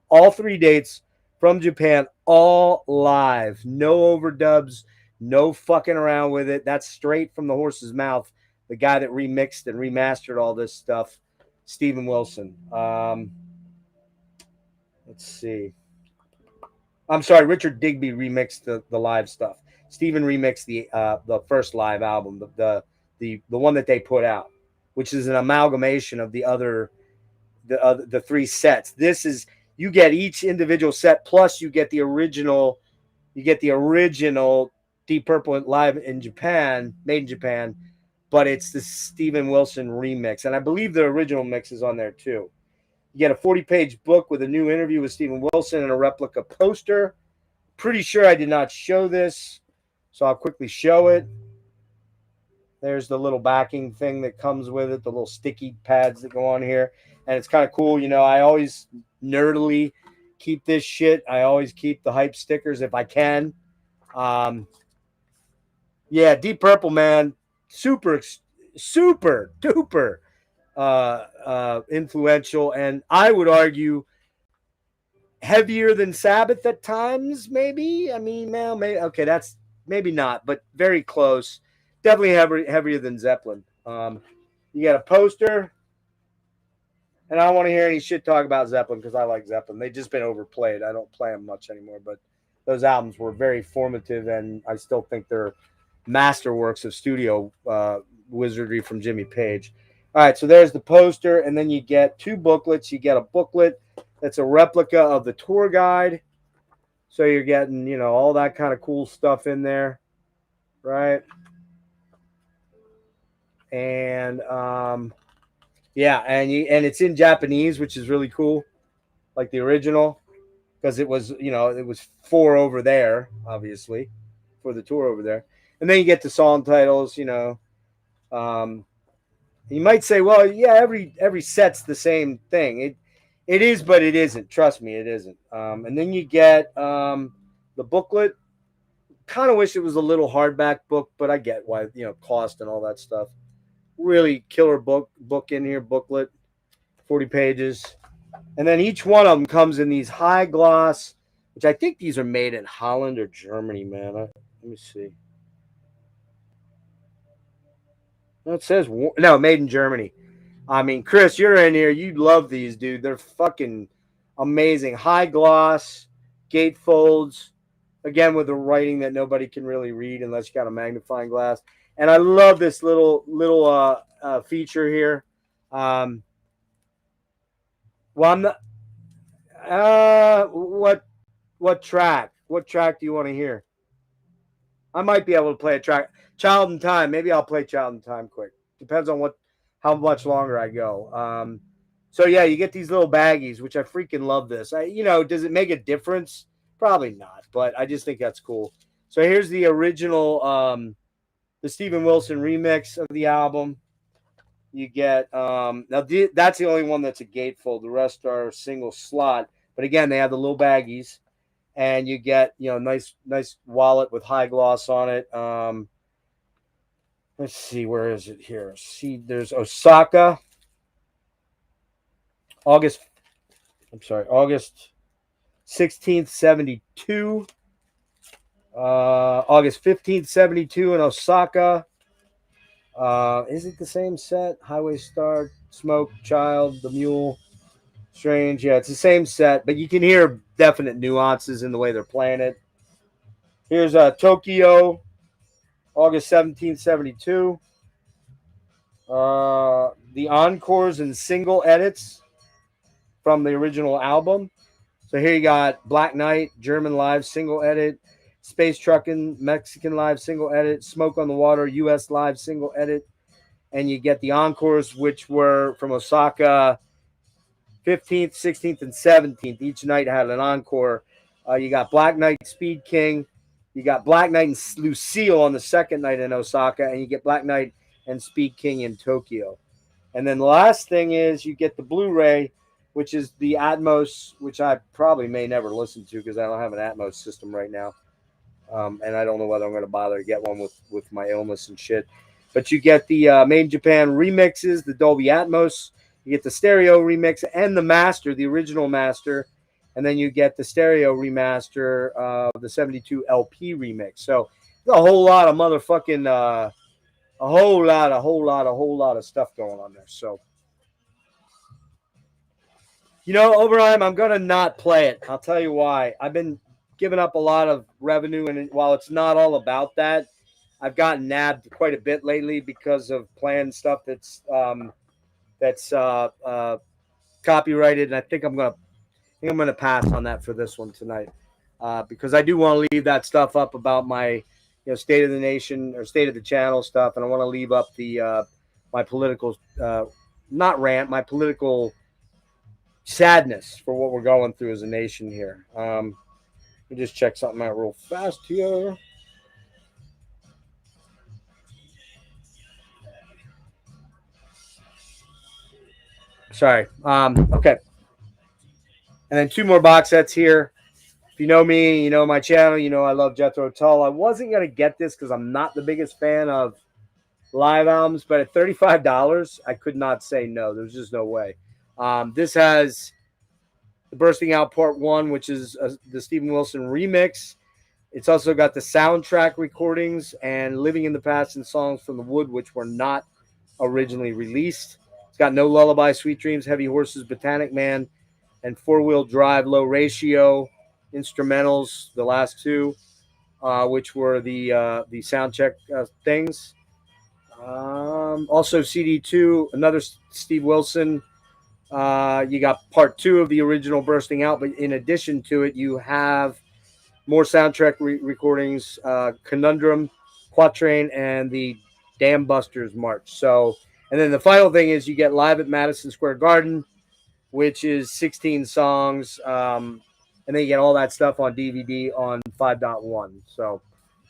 All 3 dates from Japan, all live. No overdubs, no fucking around with it. That's straight from the horse's mouth. The guy that remixed and remastered all this stuff, Steven Wilson. Let's see. I'm sorry, Richard Digby remixed the live stuff. Steven remixed the first live album, the one that they put out, which is an amalgamation of the 3 sets. This is, you get each individual set plus you get the original Deep Purple live in Japan, made in Japan, but it's the Steven Wilson remix, and I believe the original mix is on there too. You get a 40-page book with a new interview with Steven Wilson and a replica poster. Pretty sure I did not show this, so I'll quickly show it. There's the little backing thing that comes with it, the little sticky pads that go on here. And it's kind of cool. I always nerdily keep this shit. I always keep the hype stickers if I can. Yeah, Deep Purple, man. Super duper influential. And I would argue heavier than Sabbath at times, maybe. I mean, now, maybe. Okay, that's maybe not, but very close. Definitely heavier than Zeppelin. You got a poster, and I don't want to hear any shit talk about Zeppelin because I like Zeppelin. They've just been overplayed. I don't play them much anymore, but those albums were very formative, and I still think they're masterworks of studio wizardry from Jimmy Page. All right, so there's the poster, and then you get 2 booklets. You get a booklet that's a replica of the tour guide, so you're getting, all that kind of cool stuff in there, right? And yeah, and it's in Japanese, which is really cool, like the original, because it was it was 4 over there, obviously, for the tour over there, and then you get the song titles. You might say, well, yeah, every set's the same thing. It is, but it isn't. Trust me, it isn't. And then you get the booklet. Kind of wish it was a little hardback book, but I get why, cost and all that stuff. Really killer book in here, booklet, 40 pages. And then each one of them comes in these high gloss, which I think these are made in Holland or Germany, man. Let me see. No, it says no, made in Germany. I mean, Chris, you're in here. You love these, dude. They're fucking amazing. High gloss, gatefolds, again with the writing that nobody can really read unless you got a magnifying glass. And I love this little feature here. Well, I'm not. What track? What track do you want to hear? I might be able to play a track. Child in Time. Maybe I'll play Child in Time quick. Depends on how much longer I go. So yeah, you get these little baggies, which I freaking love this. Does it make a difference? Probably not, but I just think that's cool. So here's the original, the Steven Wilson remix of the album. You get now that's the only one that's a gatefold. The rest are single slot. But again, they have the little baggies, and you get nice wallet with high gloss on it. Let's see, where is it here? See, there's Osaka, August 16th, 72. August 15th, 72 in Osaka. Is it the same set? Highway Star, Smoke, Child, The Mule, Strange. Yeah, it's the same set, but you can hear definite nuances in the way they're playing it. Here's Tokyo, August 17th, 72. The encores and single edits from the original album. So here you got Black Knight, German live single edit, Space Truckin', Mexican live single edit, Smoke on the Water, US live single edit, and you get the encores, which were from Osaka 15th, 16th, and 17th. Each night had an encore. You got Black Knight, Speed King. You got Black Knight and Lucille on the second night in Osaka, and you get Black Knight and Speed King in Tokyo. And then the last thing is you get the Blu-ray, which is the Atmos, which I probably may never listen to because I don't have an Atmos system right now. And I don't know whether I'm going to bother to get one with my illness and shit. But you get the Made in Japan remixes, the Dolby Atmos. You get the stereo remix and the master, the original master. And then you get the stereo remaster of the 72 LP remix. So there's a whole lot of motherfucking, a whole lot of stuff going on there. So, Oberheim, I'm going to not play it. I'll tell you why. I've been giving up a lot of revenue, and while it's not all about that, I've gotten nabbed quite a bit lately because of playing stuff that's copyrighted, and I think I'm gonna pass on that for this one tonight, because I do want to leave that stuff up about my state of the nation or state of the channel stuff, and I want to leave up the my political not rant, my political sadness for what we're going through as a nation here. Let me just check something out real fast here. Sorry. Okay. And then two more box sets here. If you know me, you know my channel, you know I love Jethro Tull. I wasn't going to get this because I'm not the biggest fan of live albums, but at $35, I could not say no. There's just no way. This has the Bursting Out Part 1, which is the Steven Wilson remix. It's also got the soundtrack recordings and Living in the Past and songs from the Wood, which were not originally released. It's got No Lullaby, Sweet Dreams, Heavy Horses, Botanic Man, and Four Wheel Drive, Low Ratio instrumentals, the last two, which were the soundcheck things. Also, CD2, another Steve Wilson. You got part 2 of the original Bursting Out, but in addition to it, you have more soundtrack recordings, Conundrum, Quatrain, and the Dam Busters March. So, and then the final thing is you get Live at Madison Square Garden, which is 16 songs. And then you get all that stuff on DVD on 5.1. So,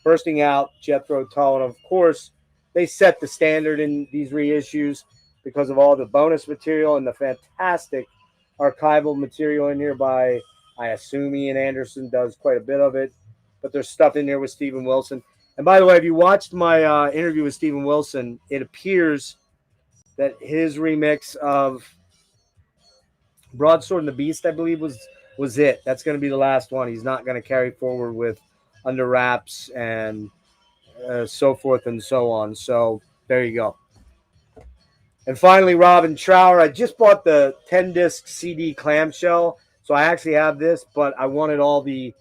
Bursting Out, Jethro Tull, and of course, they set the standard in these reissues because of all the bonus material and the fantastic archival material in here by, I assume Ian Anderson does quite a bit of it, but there's stuff in there with Steven Wilson. And by the way, if you watched my interview with Steven Wilson, it appears that his remix of Broadsword and the Beast, I believe, was it. That's going to be the last one. He's not going to carry forward with Under Wraps and so forth and so on. So there you go. And finally, Robin Trower. I just bought the 10-disc CD clamshell, so I actually have this, but I wanted all the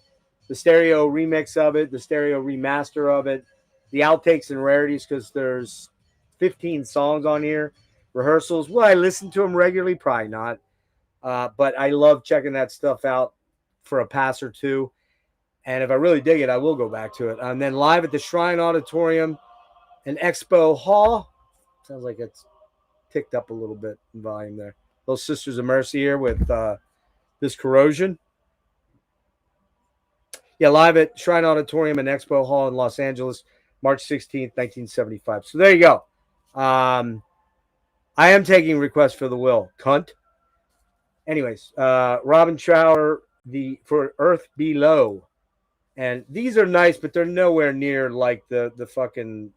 stereo remix of it, the stereo remaster of it, the outtakes and rarities, because there's 15 songs on here. Rehearsals, will I listen to them regularly? Probably not. But I love checking that stuff out for a pass or two. And if I really dig it, I will go back to it. And then live at the Shrine Auditorium and Expo Hall. Sounds like it's ticked up a little bit in volume there. Those Sisters of Mercy here with this Corrosion. Yeah, live at Shrine Auditorium and Expo Hall in Los Angeles, March 16th, 1975. So there you go. I am taking requests for the will. Cunt. Anyways, Robin Trower, for Earth Below. And these are nice, but they're nowhere near like the fucking,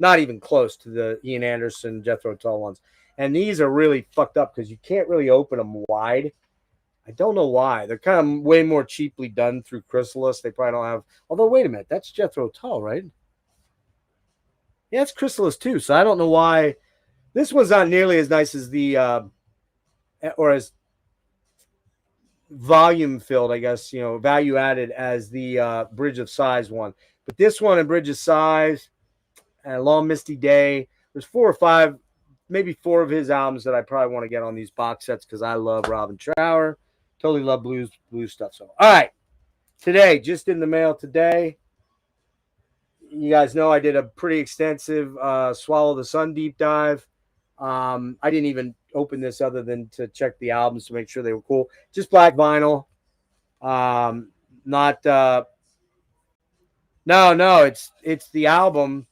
not even close to the Ian Anderson, Jethro Tull ones. And these are really fucked up because you can't really open them wide. I don't know why. They're kind of way more cheaply done through Chrysalis. They probably don't have. Although, wait a minute, that's Jethro Tull, right? Yeah, it's Chrysalis too. So I don't know why. This one's not nearly as nice as the, or as volume filled, I guess, value added as the Bridge of Sighs one. But this one and Bridge of Sighs and Long Misty Day, there's 4 or 5, maybe 4 of his albums that I probably want to get on these box sets because I love Robin Trower. Totally love blues stuff. So, all right. Today, just in the mail today, you guys know I did a pretty extensive Swallow the Sun deep dive. I didn't even open this other than to check the albums to make sure they were cool. Just black vinyl. Not no, it's the album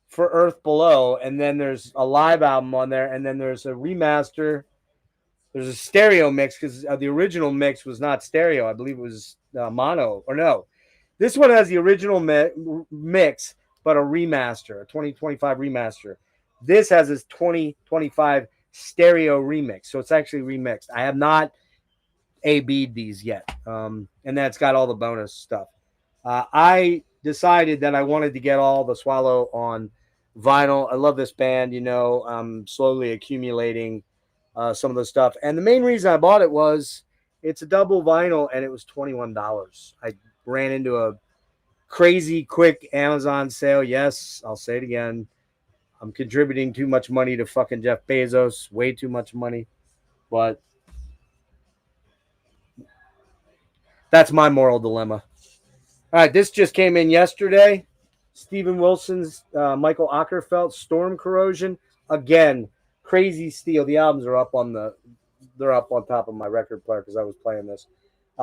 for Earth Below, and then there's a live album on there, and then there's a remaster. There's a stereo mix because the original mix was not stereo. I believe it was mono, or no. This one has the original mix, but a remaster, a 2025 remaster. This has this 2025 stereo remix, so it's actually remixed. I have not A-B'd these yet, and that's got all the bonus stuff. I decided that I wanted to get all the Swallow on vinyl. I love this band, I'm slowly accumulating some of the stuff. And the main reason I bought it was it's a double vinyl, and it was $21. I ran into a crazy quick Amazon sale. Yes, I'll say it again. I'm contributing too much money to fucking Jeff Bezos, way too much money. But that's my moral dilemma. All right, this just came in yesterday. Steven Wilson's Michael Ockerfeldt, Storm Corrosion. Again, crazy steel. The albums are up on the they're up on top of my record player because I was playing this.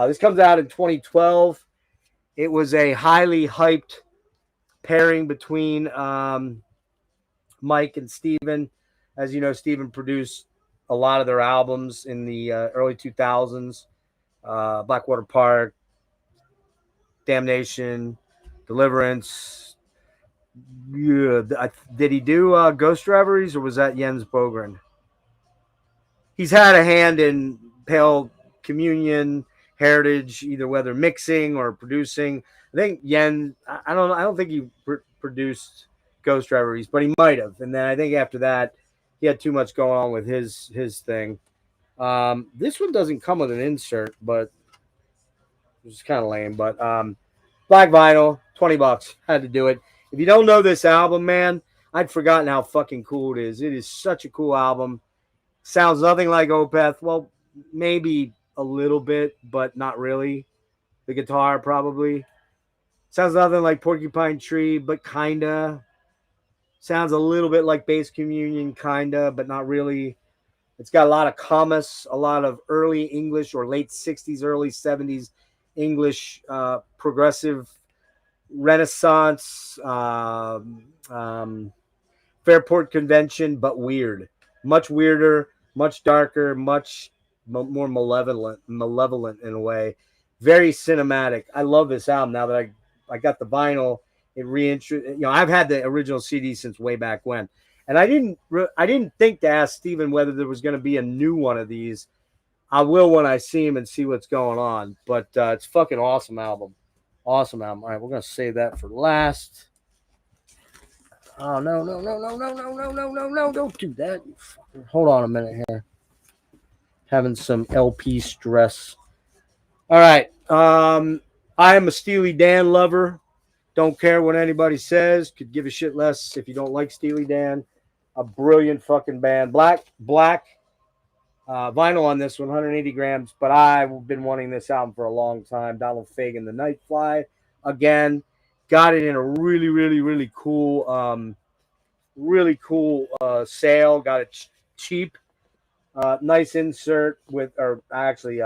This comes out in 2012. It was a highly hyped pairing between Mike and Steven. As you know, Steven produced a lot of their albums in the early 2000s. Blackwater Park, Damnation, Deliverance. Yeah, did he do Ghost Reveries or was that Jens Bogren? He's had a hand in Pale Communion, Heritage, either whether mixing or producing. I think Yen. I don't know. I don't think he produced Ghost Reveries, but he might have. And then I think after that, he had too much going on with his thing. This one doesn't come with an insert, but it's kind of lame. But black vinyl, $20. Had to do it. If you don't know this album, man, I'd forgotten how fucking cool it is. It is such a cool album. Sounds nothing like Opeth. Well, maybe a little bit, but not really. The guitar probably. Sounds nothing like Porcupine Tree, but kinda. Sounds a little bit like Bass Communion, kinda, but not really. It's got a lot of commas, a lot of early English or late 60s, early 70s English progressive Renaissance, Fairport Convention, but weird. Much weirder, much darker, much more malevolent in a way. Very cinematic. I love this album now that I got the vinyl. It I've had the original CD since way back when. And I didn't think to ask Steven whether there was going to be a new one of these. I will when I see him and see what's going on. But it's fucking awesome album. Awesome album. All right, we're going to save that for last. Oh, no. Don't do that. Hold on a minute here. Having some LP stress. All right. I am a Steely Dan lover. Don't care what anybody says. Could give a shit less if you don't like Steely Dan. A brilliant fucking band. Black vinyl on this one, 180 grams. But I've been wanting this album for a long time. Donald Fagen, The Nightfly. Again, got it in a really, really, really cool, sale. Got it cheap. Nice insert with, or actually,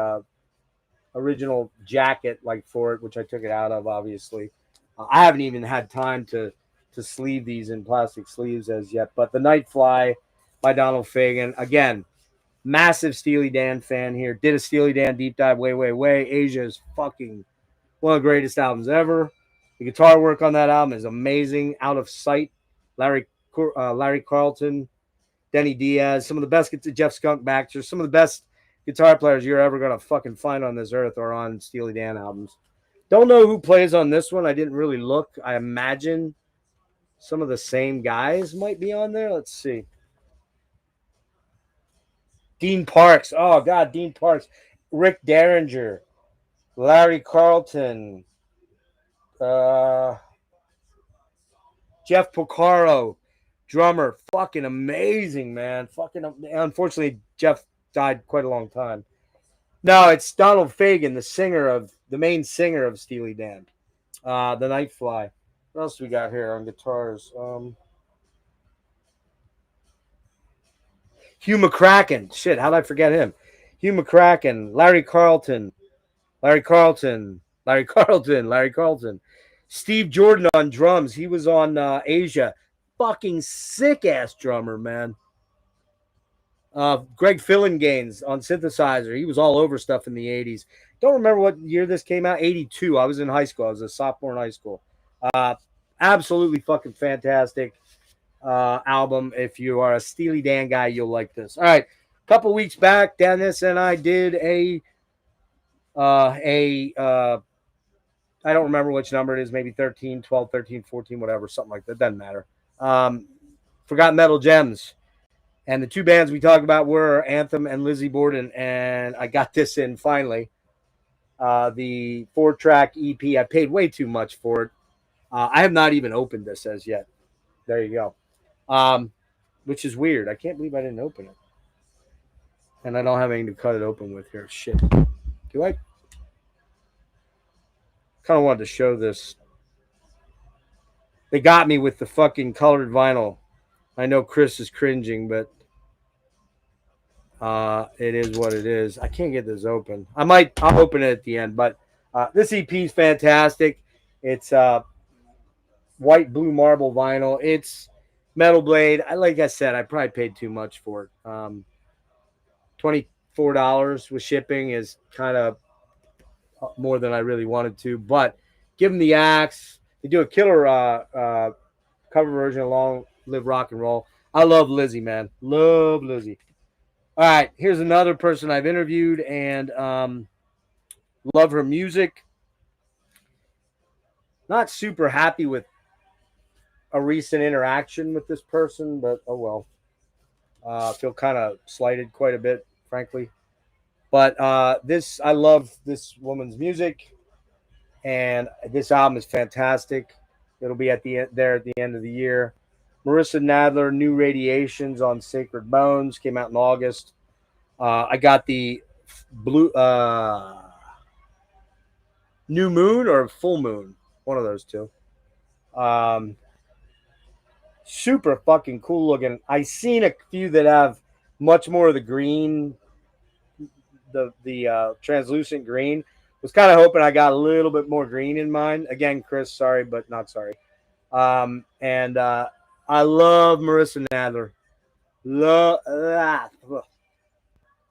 original jacket like for it, which I took it out of, obviously. I haven't even had time to sleeve these in plastic sleeves as yet. But The Nightfly by Donald Fagen. Again, massive Steely Dan fan here. Did a Steely Dan deep dive way. Asia is fucking one of the greatest albums ever. The guitar work on that album is amazing. Out of Sight, Larry Carlton, Denny Diaz, some of the best Jeff Skunk Baxter, some of the best guitar players you're ever going to fucking find on this earth are on Steely Dan albums. Don't know who plays on this one. I didn't really look. I imagine some of the same guys might be on there. Let's see. Dean Parks. Oh, God, Dean Parks. Rick Derringer. Larry Carlton. Jeff Porcaro. Drummer. Fucking amazing, man. Unfortunately, Jeff died quite a long time. No, it's Donald Fagen, the main singer of Steely Dan. The Nightfly. What else do we got here on guitars? Hugh McCracken. Shit, how did I forget him? Hugh McCracken, Larry Carlton. Steve Jordan on drums. He was on Asia. Fucking sick ass drummer, man. Greg Fillinganes on synthesizer. He was all over stuff in the 80s. Don't remember what year this came out. 82. I was in high school. I was a sophomore in high school. Absolutely fucking fantastic album. If you are a Steely Dan guy, you'll like this. All right. A couple weeks back, Dennis and I did I don't remember which number it is, maybe 13, 12, 13, 14, whatever, something like that. Doesn't matter. Forgotten Metal Gems. And the two bands we talked about were Anthem and Lizzie Borden. And I got this in finally. The 4-track EP. I paid way too much for it. I have not even opened this as yet. There you go. Which is weird. I can't believe I didn't open it. And I don't have anything to cut it open with here. Shit. Do I? Kind of wanted to show this. They got me with the fucking colored vinyl. I know Chris is cringing, but It is what it is. I can't get this open. I'll open it at the end, but this EP is fantastic. It's white blue marble vinyl. It's Metal Blade. Like I said, I probably paid too much for it. $24 with shipping is kind of more than I really wanted to, but give them the axe. They do a killer cover version of Long Live Rock and Roll. I love Lizzie, man. Love Lizzie. All right, here's another person I've interviewed and love her music. Not super happy with a recent interaction with this person, but oh well. I feel kind of slighted quite a bit, frankly. But I love this woman's music, and this album is fantastic. It'll be at the end of the year. Marissa Nadler, New Radiations on Sacred Bones came out in August. I got the blue New Moon or Full Moon, one of those two. Um, Super fucking cool looking. I seen a few that have much more of the green, the translucent green. Was kind of hoping I got a little bit more green in mine. Again, Chris, sorry, but not sorry. And I love Marissa Nadler.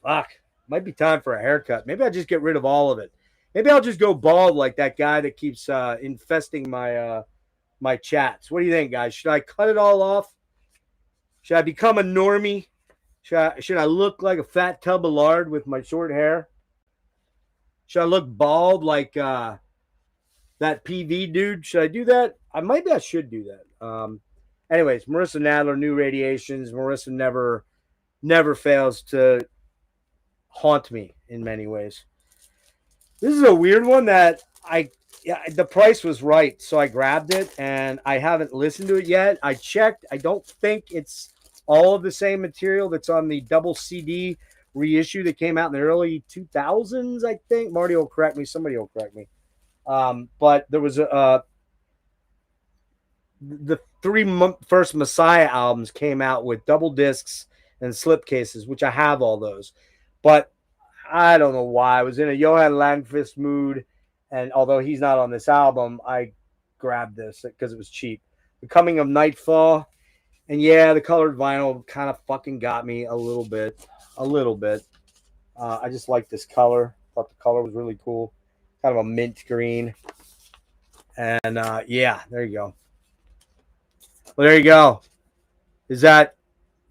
Fuck. Might be time for a haircut. Maybe I'll just get rid of all of it. Maybe I'll just go bald like that guy that keeps infesting my chats. What do you think, guys? Should I cut it all off? Should I become a normie? Should I look like a fat tub of lard with my short hair? Should I look bald like that PV dude? Should I do that? Maybe I should do that. Anyways, Marissa Nadler, New Radiations. Marissa never fails to haunt me in many ways. This is a weird one that the price was right, so I grabbed it, and I haven't listened to it yet. I checked. I don't think it's all of the same material that's on the double CD reissue that came out in the early 2000s, I think. Marty will correct me. Somebody will correct me. But there was the first Messiah albums came out with double discs and slipcases, which I have all those. But I don't know why. I was in a Johan Landqvist mood, and although he's not on this album, I grabbed this because it was cheap. The Coming of Nightfall, and yeah, the colored vinyl kind of fucking got me a little bit. I just like this color. Thought the color was really cool, kind of a mint green. And yeah, there you go. Well, there you go. Is that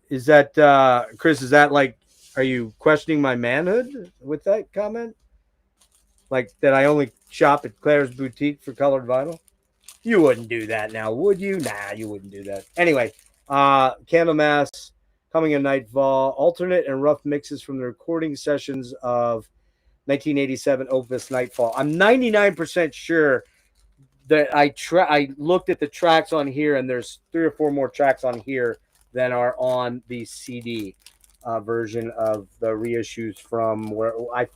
Chris? Is that like? Are you questioning my manhood with that comment? Like that I only shop at Claire's Boutique for colored vinyl? You wouldn't do that now, would you? Nah, you wouldn't do that. Anyway, Candlemass, Coming in Nightfall, alternate and rough mixes from the recording sessions of 1987 Opus Nightfall. I'm 99% sure that I looked at the tracks on here, and there's 3 or 4 more tracks on here than are on the CD version of the reissues from where is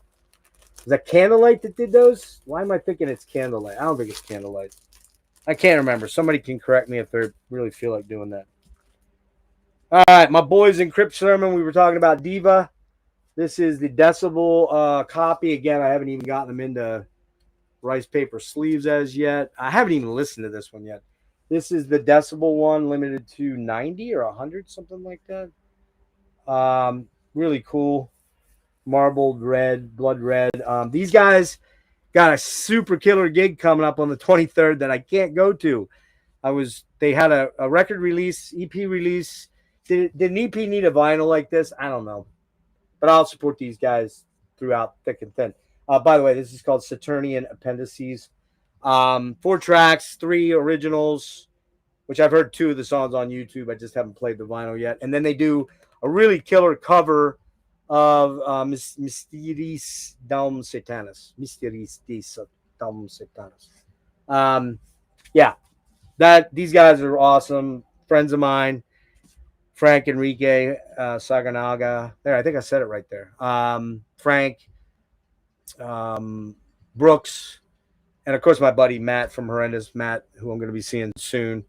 that Candlelight that did those? Why am I thinking it's Candlelight? I don't think it's Candlelight. I can't remember. Somebody can correct me if they really feel like doing that. All right, my boys in Crypt Sermon, we were talking about Diva. This is the Decibel copy. Again, I haven't even gotten them into rice paper sleeves as yet. I haven't even listened to this one yet. This is the Decibel one, limited to 90 or 100, something like that. Really cool. Marbled red, blood red. These guys got a super killer gig coming up on the 23rd that I can't go to. They had a record release, EP release. Did an EP need a vinyl like this? I don't know. But I'll support these guys throughout thick and thin. By the way, this is called Saturnian Appendices. 4 tracks, 3 originals, which I've heard 2 of the songs on YouTube. I just haven't played the vinyl yet. And then they do a really killer cover of Mysteries Dom Satanas. Mysteries Dom Satanas. Yeah, these guys are awesome. Friends of mine. Frank Enrique Saganaga. There, I think I said it right there. Frank Brooks. And, of course, my buddy Matt from Horrendous, Matt, who I'm going to be seeing soon.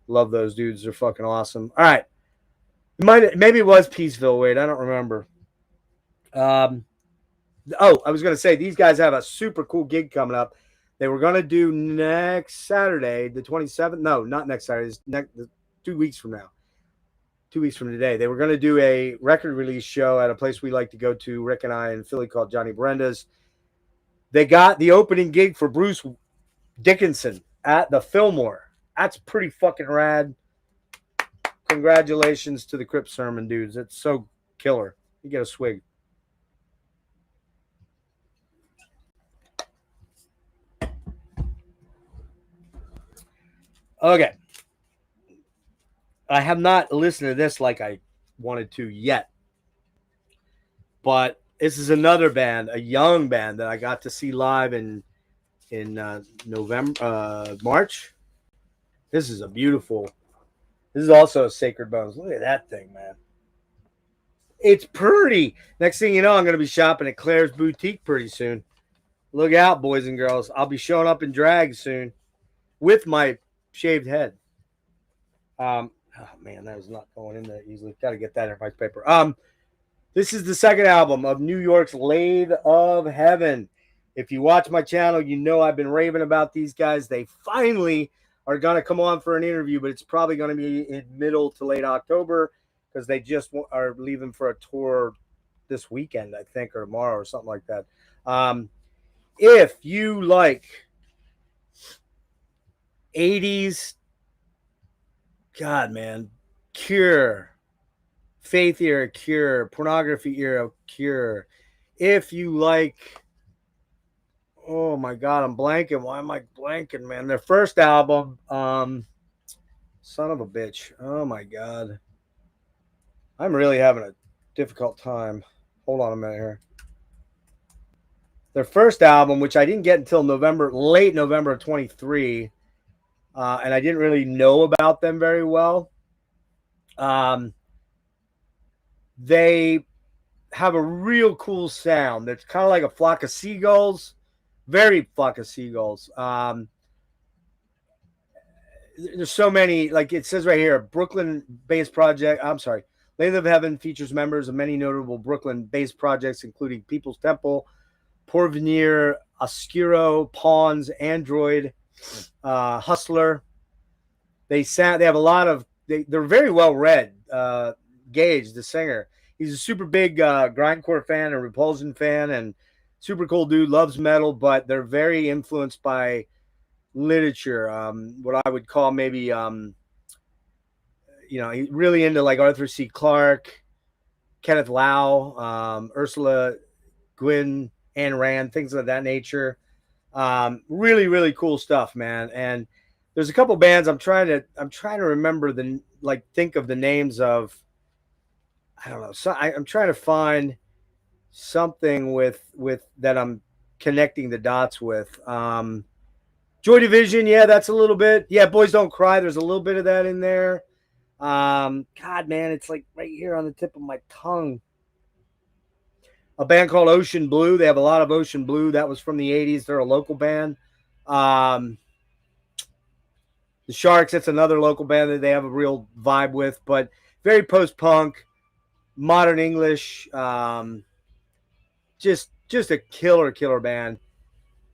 Love those dudes. They're fucking awesome. All right. Maybe it was Peaceville. Wait, I don't remember. Oh, I was going to say these guys have a super cool gig coming up. They were going to do next Saturday, the 27th. No, not next Saturday. It's 2 weeks from now. 2 weeks from today. They were going to do a record release show at a place we like to go to, Rick and I in Philly, called Johnny Brenda's. They got the opening gig for Bruce Dickinson at the Fillmore. That's pretty fucking rad. Congratulations to the Crip Sermon dudes. It's so killer. You get a swig. Okay. I have not listened to this like I wanted to yet. But this is another band, a young band that I got to see live in March. This is this is also a Sacred Bones. Look at that thing, man. It's pretty. Next thing you know, I'm going to be shopping at Claire's Boutique pretty soon. Look out, boys and girls. I'll be showing up in drag soon with my shaved head. Oh, man, that was not going in there easily. Got to get that in my paper. This is the second album of New York's Lathe of Heaven. If you watch my channel, you know I've been raving about these guys. They finally are going to come on for an interview, but it's probably going to be in middle to late October because they just are leaving for a tour this weekend, I think, or tomorrow or something like that. If you like 80s, God, man, Cure, Faith era Cure, pornography era Cure. If you like, oh my God, I'm blanking. Why am I blanking, man? Their first album, son of a bitch. Oh my God. I'm really having a difficult time. Hold on a minute here. Their first album, which I didn't get until late November of 23, and I didn't really know about them very well. They have a real cool sound that's kind of like a flock of seagulls, very flock of seagulls. There's so many, like it says right here, Brooklyn-based project. I'm sorry. Lathe of Heaven features members of many notable Brooklyn-based projects, including People's Temple, Porvenir, Oscuro, Pawns, Android, Hustler. They have a lot of. They're very well read. Gage, the singer, he's a super big grindcore fan, a Repulsion fan, and super cool dude. Loves metal, but they're very influenced by literature. What I would call maybe, really into like Arthur C. Clarke, Kenneth Lau, Ursula Gwynn, Ayn Rand, things of that nature. Really, really cool stuff, man. And there's a couple bands I'm trying to remember think of the names of. I don't know. So I'm trying to find something with that I'm connecting the dots with. Joy Division, yeah, that's a little bit. Yeah, Boys Don't Cry. There's a little bit of that in there. God, man, it's like right here on the tip of my tongue. A band called Ocean Blue. They have a lot of Ocean Blue. That was from the 80s. They're a local band. The Sharks, that's another local band that they have a real vibe with, but very post-punk, modern English, just a killer band.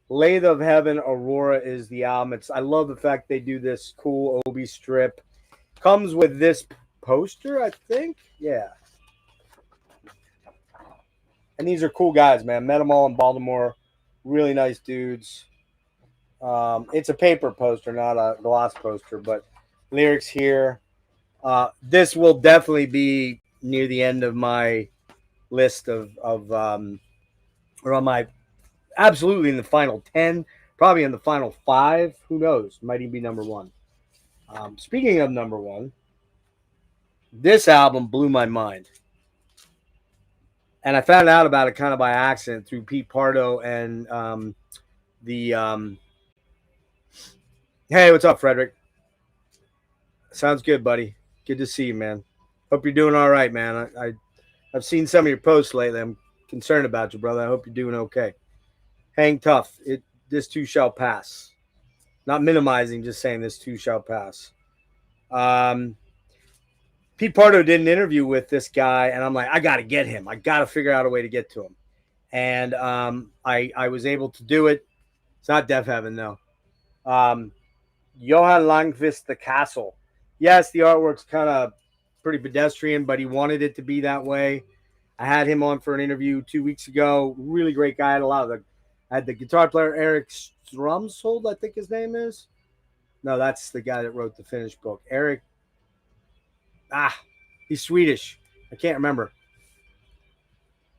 Lathe of Heaven, Aurora is the album. I love the fact they do this cool Obi strip. Comes with this poster, I think. Yeah. And these are cool guys, man. Met them all in Baltimore. Really nice dudes. It's a paper poster, not a gloss poster, but lyrics here. This will definitely be near the end of my list or on my absolutely in the final 10, probably in the final 5. Who knows? Might even be number 1. Speaking of number 1, this album blew my mind. And I found out about it kind of by accident through Pete Pardo and Hey, what's up, Frederick? Sounds good, buddy. Good to see you, man. Hope you're doing all right, man. I've seen some of your posts lately. I'm concerned about you, brother. I hope you're doing okay. Hang tough. This too shall pass. Not minimizing, just saying this too shall pass. Pete Pardo did an interview with this guy, and I'm like, I got to get him. I got to figure out a way to get to him. And I was able to do it. It's not Deaf Heaven, though. Johan Langvist, The Castle. Yes, the artwork's kind of pretty pedestrian, but he wanted it to be that way. I had him on for an interview 2 weeks ago. Really great guy. I had the guitar player Eric Strumsold, I think his name is. No, that's the guy that wrote the finished book. Eric. He's Swedish. I can't remember.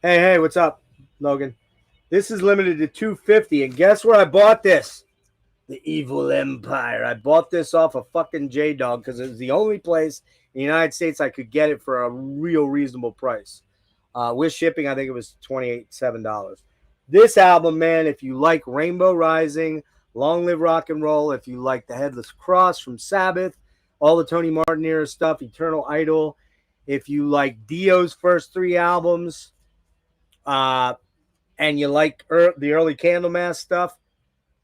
Hey, what's up, Logan? This is limited to 250, and guess where I bought this? The Evil Empire. I bought this off of fucking J-Dog because it was the only place in the United States I could get it for a real reasonable price. With shipping, I think it was $27. This album, man, if you like Rainbow Rising, Long Live Rock and Roll, if you like The Headless Cross from Sabbath, all the Tony Martin era stuff, Eternal Idol, if you like Dio's first 3 albums, and you like the early Candlemass stuff,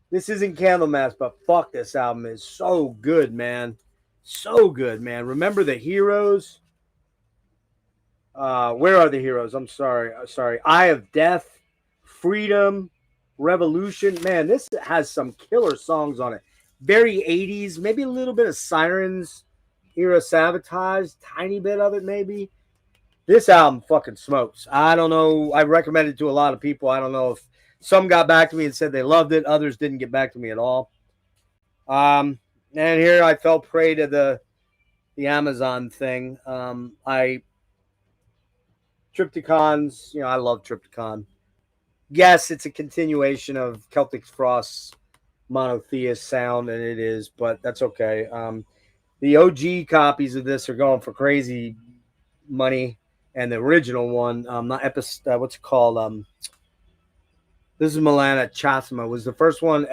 this isn't Candlemass, but fuck, this album is so good, man. So good, man. Remember the Heroes? Where are the heroes? I'm sorry. Eye of Death, Freedom, Revolution. Man, this has some killer songs on it. Very 80s, maybe a little bit of Sirens era Sabotage, tiny bit of it maybe. This album fucking smokes. I don't know. I recommended it to a lot of people. I don't know if some got back to me and said they loved it. Others didn't get back to me at all. And here I fell prey to the Amazon thing. Triptychons, I love Triptychon. Yes, it's a continuation of Celtic Frost's monotheist sound, and it is, but that's okay. The OG copies of this are going for crazy money, and the original one, not what's it called? This is Milana Chasma. Was the first one?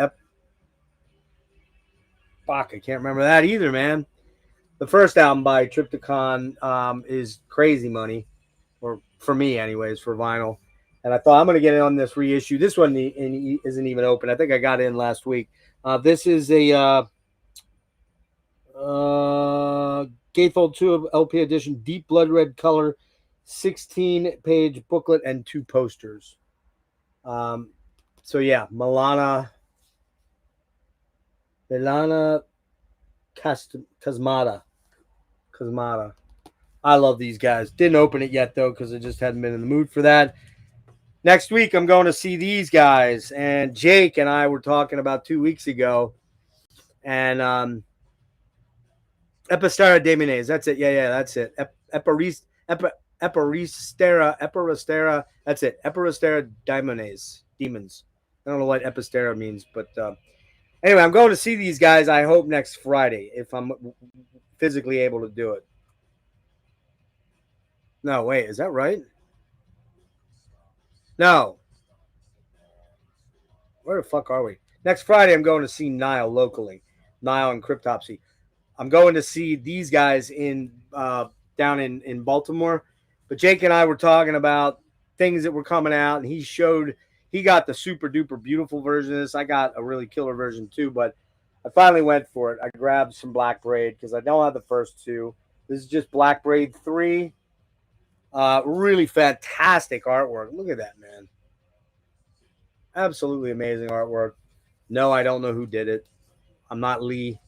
Fuck, I can't remember that either, man. The first album by Triptychon is crazy money, or for me, anyways, for vinyl. And I thought I'm going to get it on this reissue. This one isn't even open. I think I got in last week. This is a Gatefold 2 LP edition, deep blood red color, 16-page booklet, and 2 posters. So yeah, Milana Kazmata. I love these guys. Didn't open it yet, though, because I just hadn't been in the mood for that. Next week, I'm going to see these guys. And Jake and I were talking about 2 weeks ago. And Epistera Demines. That's it. Yeah, that's it. Eperistera. That's it. Eperistera Demines. Demons. I don't know what Epistera means, but anyway, I'm going to see these guys, I hope, next Friday, if I'm physically able to do it. No, wait, is that right? No. Where the fuck are we? Next Friday, I'm going to see Nile locally. Nile and Cryptopsy. I'm going to see these guys down in Baltimore. But Jake and I were talking about things that were coming out, and he got the super duper beautiful version of this. I got a really killer version too, but I finally went for it. I grabbed some Black Braid because I don't have the first 2. This is just Black Braid 3. Really fantastic artwork. Look at that, man. Absolutely amazing artwork. No, I don't know who did it. I'm not Lee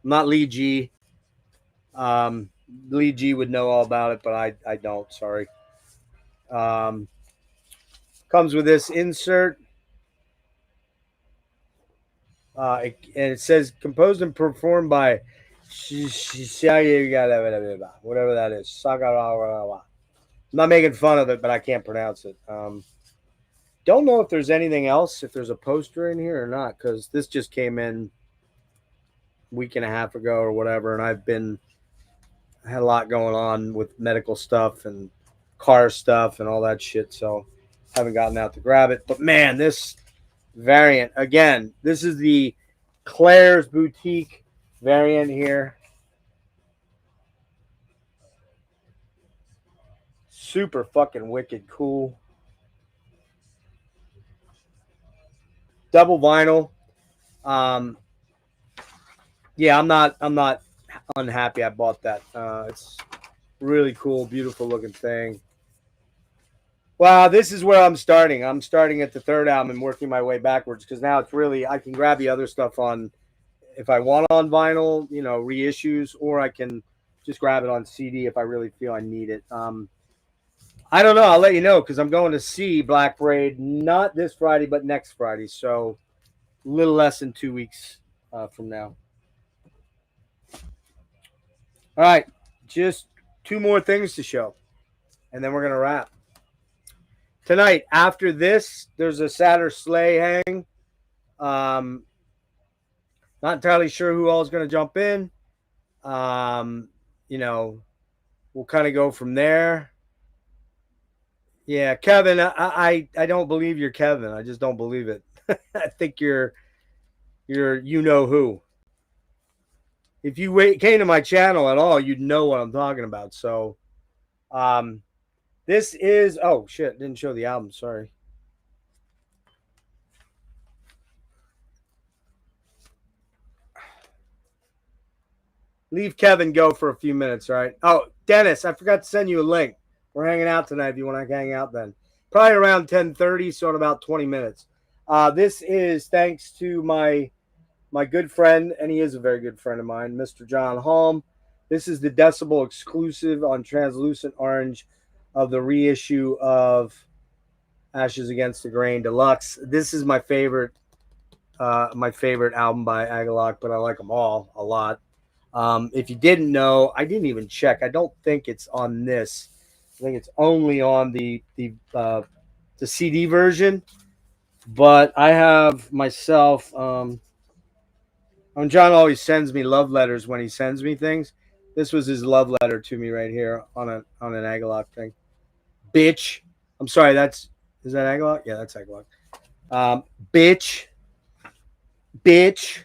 G. Lee G would know all about it, but I don't. Sorry. Comes with this insert. And it says composed and performed by whatever that is. I'm not making fun of it, but I can't pronounce it. Don't know if there's anything else, if there's a poster in here or not, because this just came in a week and a half ago or whatever, and I had a lot going on with medical stuff and car stuff and all that shit, so haven't gotten out to grab it. But man, this variant, again, this is the Claire's Boutique variant here. Super fucking wicked cool. Double vinyl. Yeah, I'm not unhappy I bought that. Really cool, beautiful looking thing. Wow, this is where I'm starting. I'm starting at the third album and working my way backwards because now it's really I can grab the other stuff on if I want on vinyl, reissues, or I can just grab it on CD if I really feel I need it. I don't know. I'll let you know because I'm going to see Black Parade not this Friday, but next Friday. So a little less than 2 weeks from now. All right, just two more things to show, and then we're gonna wrap. Tonight, after this, there's a Satter Sleigh hang. Um, Not entirely sure who all is going to jump in. Um, you know, we'll kind of go from there. Yeah, Kevin, I don't believe you're Kevin. I just don't believe it. I think you're you know who. If you came to my channel at all, you'd know what I'm talking about. So, this is oh shit, didn't show the album. Sorry. Leave Kevin go for a few minutes, all right? Oh, Dennis, I forgot to send you a link. We're hanging out tonight if you want to hang out then. Probably around 10:30, so in about 20 minutes. This is thanks to my good friend, and he is a very good friend of mine, Mr. John Holm. This is the Decibel exclusive on Translucent Orange of the reissue of Ashes Against the Grain Deluxe. This is my favorite album by Agalloch, but I like them all a lot. If you didn't know, I didn't even check. I don't think it's on this. I think it's only on the CD version. But I have myself. John always sends me love letters when he sends me things. This was his love letter to me right here on an Agalloch thing. Bitch. I'm sorry. Is that Agalloch? Yeah, that's Agalloch. Bitch. Bitch.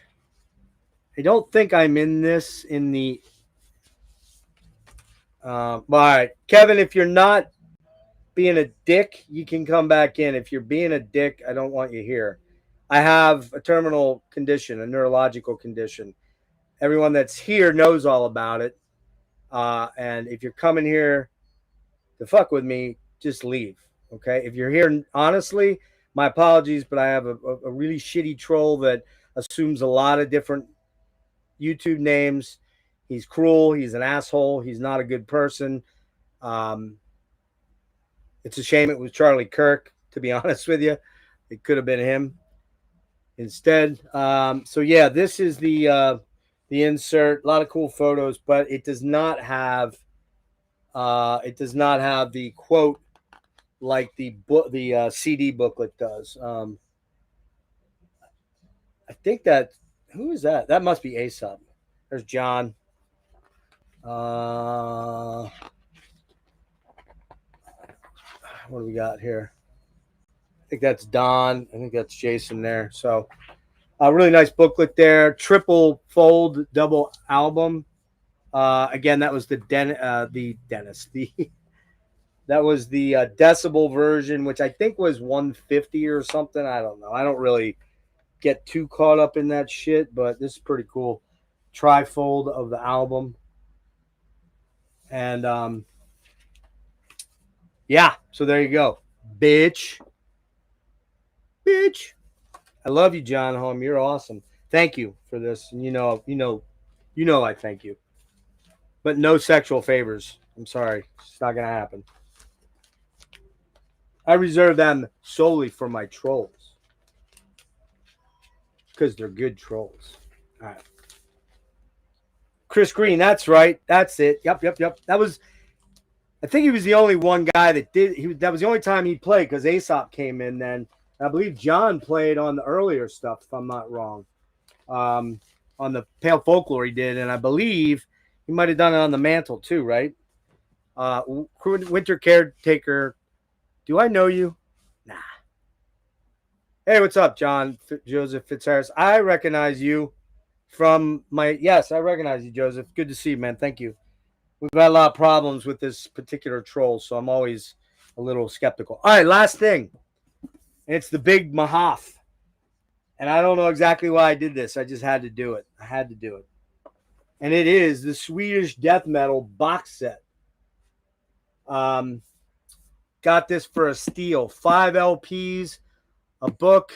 I don't think I'm in this in the. All right, Kevin, if you're not being a dick, you can come back in. If you're being a dick, I don't want you here. I have a terminal condition, a neurological condition. Everyone that's here knows all about it. And if you're coming here to fuck with me, just leave. Okay. If you're here honestly, my apologies, but I have a really shitty troll that assumes a lot of different YouTube names. He's cruel. He's an asshole. He's not a good person. It's a shame it was Charlie Kirk, to be honest with you. It could have been him instead. So yeah, this is the insert. A lot of cool photos, but it does not have the quote like the CD booklet does. I think that who is that? That must be Aesop. There's John. What do we got here? I think that's Don. I think that's Jason there. So a really nice booklet there. Triple fold double album. Again, that was the that was the Decibel version, which I think was 150 or something. I don't know. I don't really get too caught up in that shit, but this is pretty cool. Trifold of the album. And yeah, so there you go. Bitch. I love you, John Holm. You're awesome. Thank you for this. And you know I thank you. But no sexual favors. I'm sorry. It's not gonna happen. I reserve them solely for my trolls. Because they're good trolls. All right. Chris Green, that's right. That's it. Yep. That was I think he was the only one guy that did that was the only time he played because Aesop came in then. I believe John played on the earlier stuff, if I'm not wrong. On the Pale Folklore he did, and I believe he might have done it on the Mantle too, right? Winter Caretaker. Do I know you? Nah. Hey, what's up, John Joseph Fitzharris? I recognize you from yes, I recognize you, Joseph. Good to see you, man. Thank you. We've got a lot of problems with this particular troll, so I'm always a little skeptical. All right, last thing. It's the big Mahaf. And I don't know exactly why I did this. I just had to do it. I had to do it. And it is the Swedish death metal box set. Got this for a steal. 5 LPs, a book.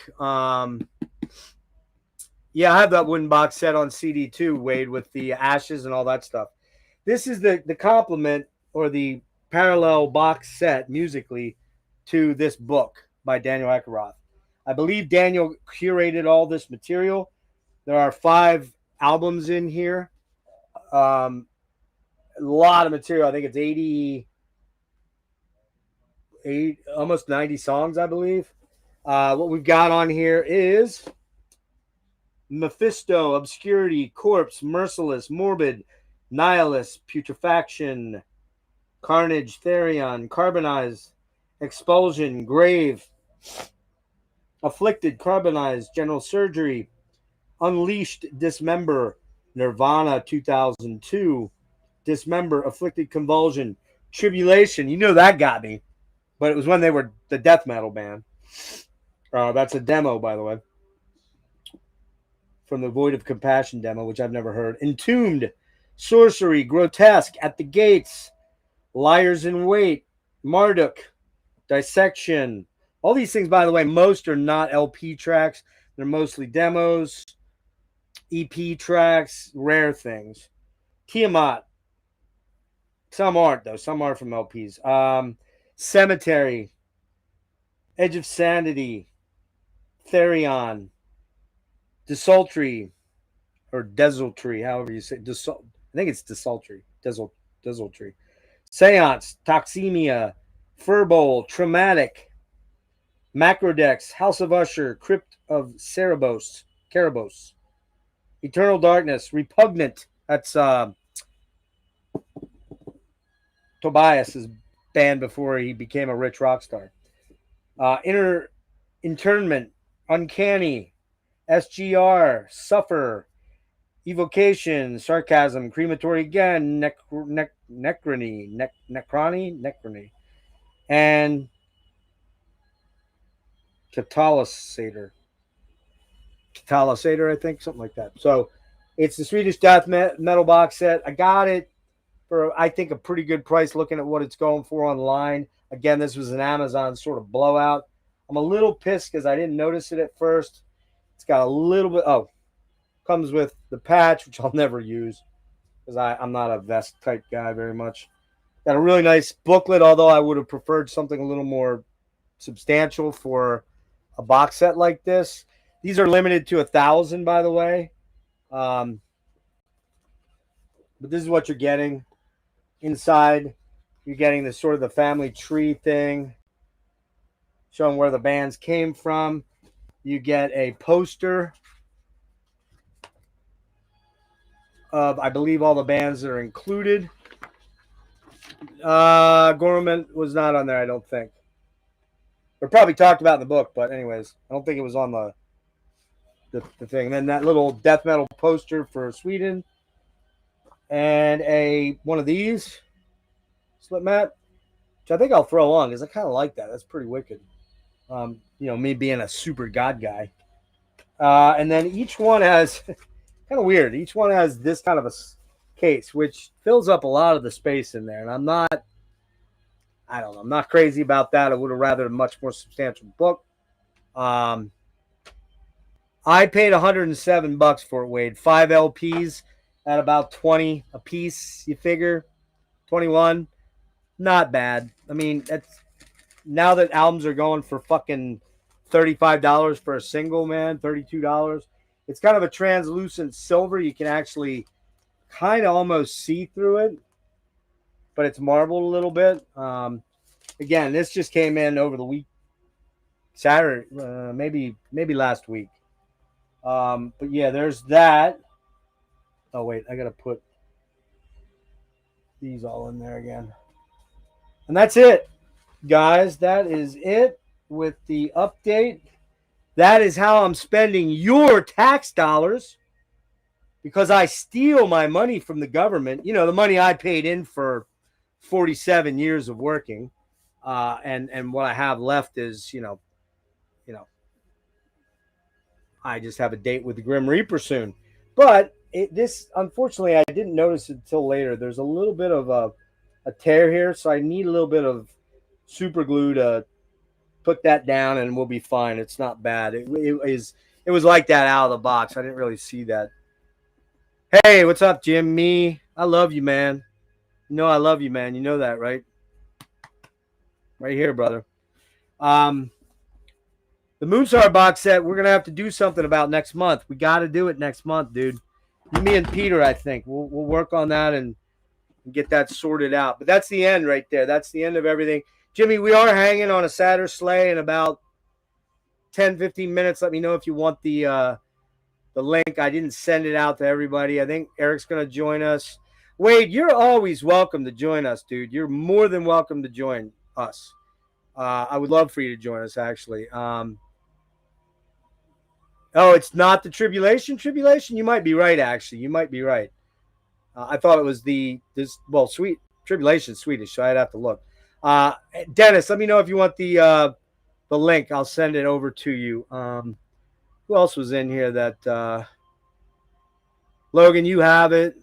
Yeah, I have that wooden box set on CD too, Wade, with the ashes and all that stuff. This is the complement or the parallel box set musically to this book by Daniel Ekeroth. I believe Daniel curated all this material. There are 5 albums in here. A lot of material. I think it's 88, almost 90 songs, I believe. What we've got on here is Mephisto, Obscurity, Corpse, Merciless, Morbid, Nihilist, Putrefaction, Carnage, Therion, Carbonize, Expulsion, Grave, Afflicted, Carbonize, General Surgery, Unleashed, Dismember, Nirvana 2002, Dismember, Afflicted, Convulsion, Tribulation. You know that got me, but it was when they were the death metal band. That's a demo, by the way, from the Void of Compassion demo, which I've never heard. Entombed, Sorcery, Grotesque, At the Gates, Liars in Wait, Marduk, Dissection. All these things, by the way, most are not LP tracks. They're mostly demos, EP tracks, rare things. Tiamat. Some aren't, though. Some are from LPs. Cemetery, Edge of Sanity, Therion, Desultory, or Desultory, however you say it. I think it's Desultory. Desultory. Seance, Toxemia, Furbowl, Traumatic, Macrodex, House of Usher, Crypt of Cerebos, Eternal Darkness, Repugnant. That's Tobias's band before he became a rich rock star. Internment, Uncanny, SGR, Suffer, Evocation, Sarcasm, Crematory again, Necrony, and Catalisator, I think, something like that. So it's the Swedish death metal box set. I got it for, I think, a pretty good price looking at what it's going for online. Again, this was an Amazon sort of blowout. I'm a little pissed because I didn't notice it at first. It's got a little bit, comes with the patch, which I'll never use because I'm not a vest type guy very much. Got a really nice booklet, although I would have preferred something a little more substantial for a box set like this. These are limited to 1,000, by the way. But this is what you're getting. Inside, you're getting the sort of the family tree thing, showing where the bands came from. You get a poster of, I believe, all the bands that are included. Gorman was not on there, I don't think. They're probably talked about in the book, but anyways, I don't think it was on the thing. And then that little death metal poster for Sweden, and one of these slip mat, which I think I'll throw on because I kind of like that. That's pretty wicked. Me being a super god guy. And then each one has kind of weird. Each one has this kind of a case, which fills up a lot of the space in there. And I'm not crazy about that. I would have rather a much more substantial book. I paid $107 for it, Wade. 5 LPs at about 20 a piece, you figure. 21. Not bad. I mean, that's now that albums are going for fucking $35 for a single, man, $32. It's kind of a translucent silver. You can actually kind of almost see through it, but it's marbled a little bit. Again, this just came in over the week, Saturday, maybe last week. But yeah, there's that. Oh wait, I gotta put these all in there again. And that's it, guys. That is it with the update. That is how I'm spending your tax dollars, because I steal my money from the government. You know, the money I paid in for 47 years of working. And what I have left is, I just have a date with the Grim Reaper soon. But this, unfortunately, I didn't notice it until later. There's a little bit of a tear here, so I need a little bit of super glue to put that down, and we'll be fine. It's not bad. It was like that out of the box. I didn't really see that. Hey, what's up, Jim? Me, I love you, man. You know I love you, man. You know that, right? Right here, brother. Um, the Moonstar box set, we're gonna have to do something about next month. We got to do it next month, dude. Me and Peter, I think we'll work on that and get that sorted out. But that's the end right there. That's the end of everything. Jimmy, we are hanging on a Saturday sleigh in about 10, 15 minutes. Let me know if you want the link. I didn't send it out to everybody. I think Eric's gonna join us. Wade, you're always welcome to join us, dude. You're more than welcome to join us. I would love for you to join us, actually. Oh, it's not the tribulation. Tribulation. You might be right. Actually, you might be right. I thought it was sweet tribulation Swedish, so I'd have to look. Dennis, let me know if you want the link. I'll send it over to you. Who else was in here? That Logan, you have it.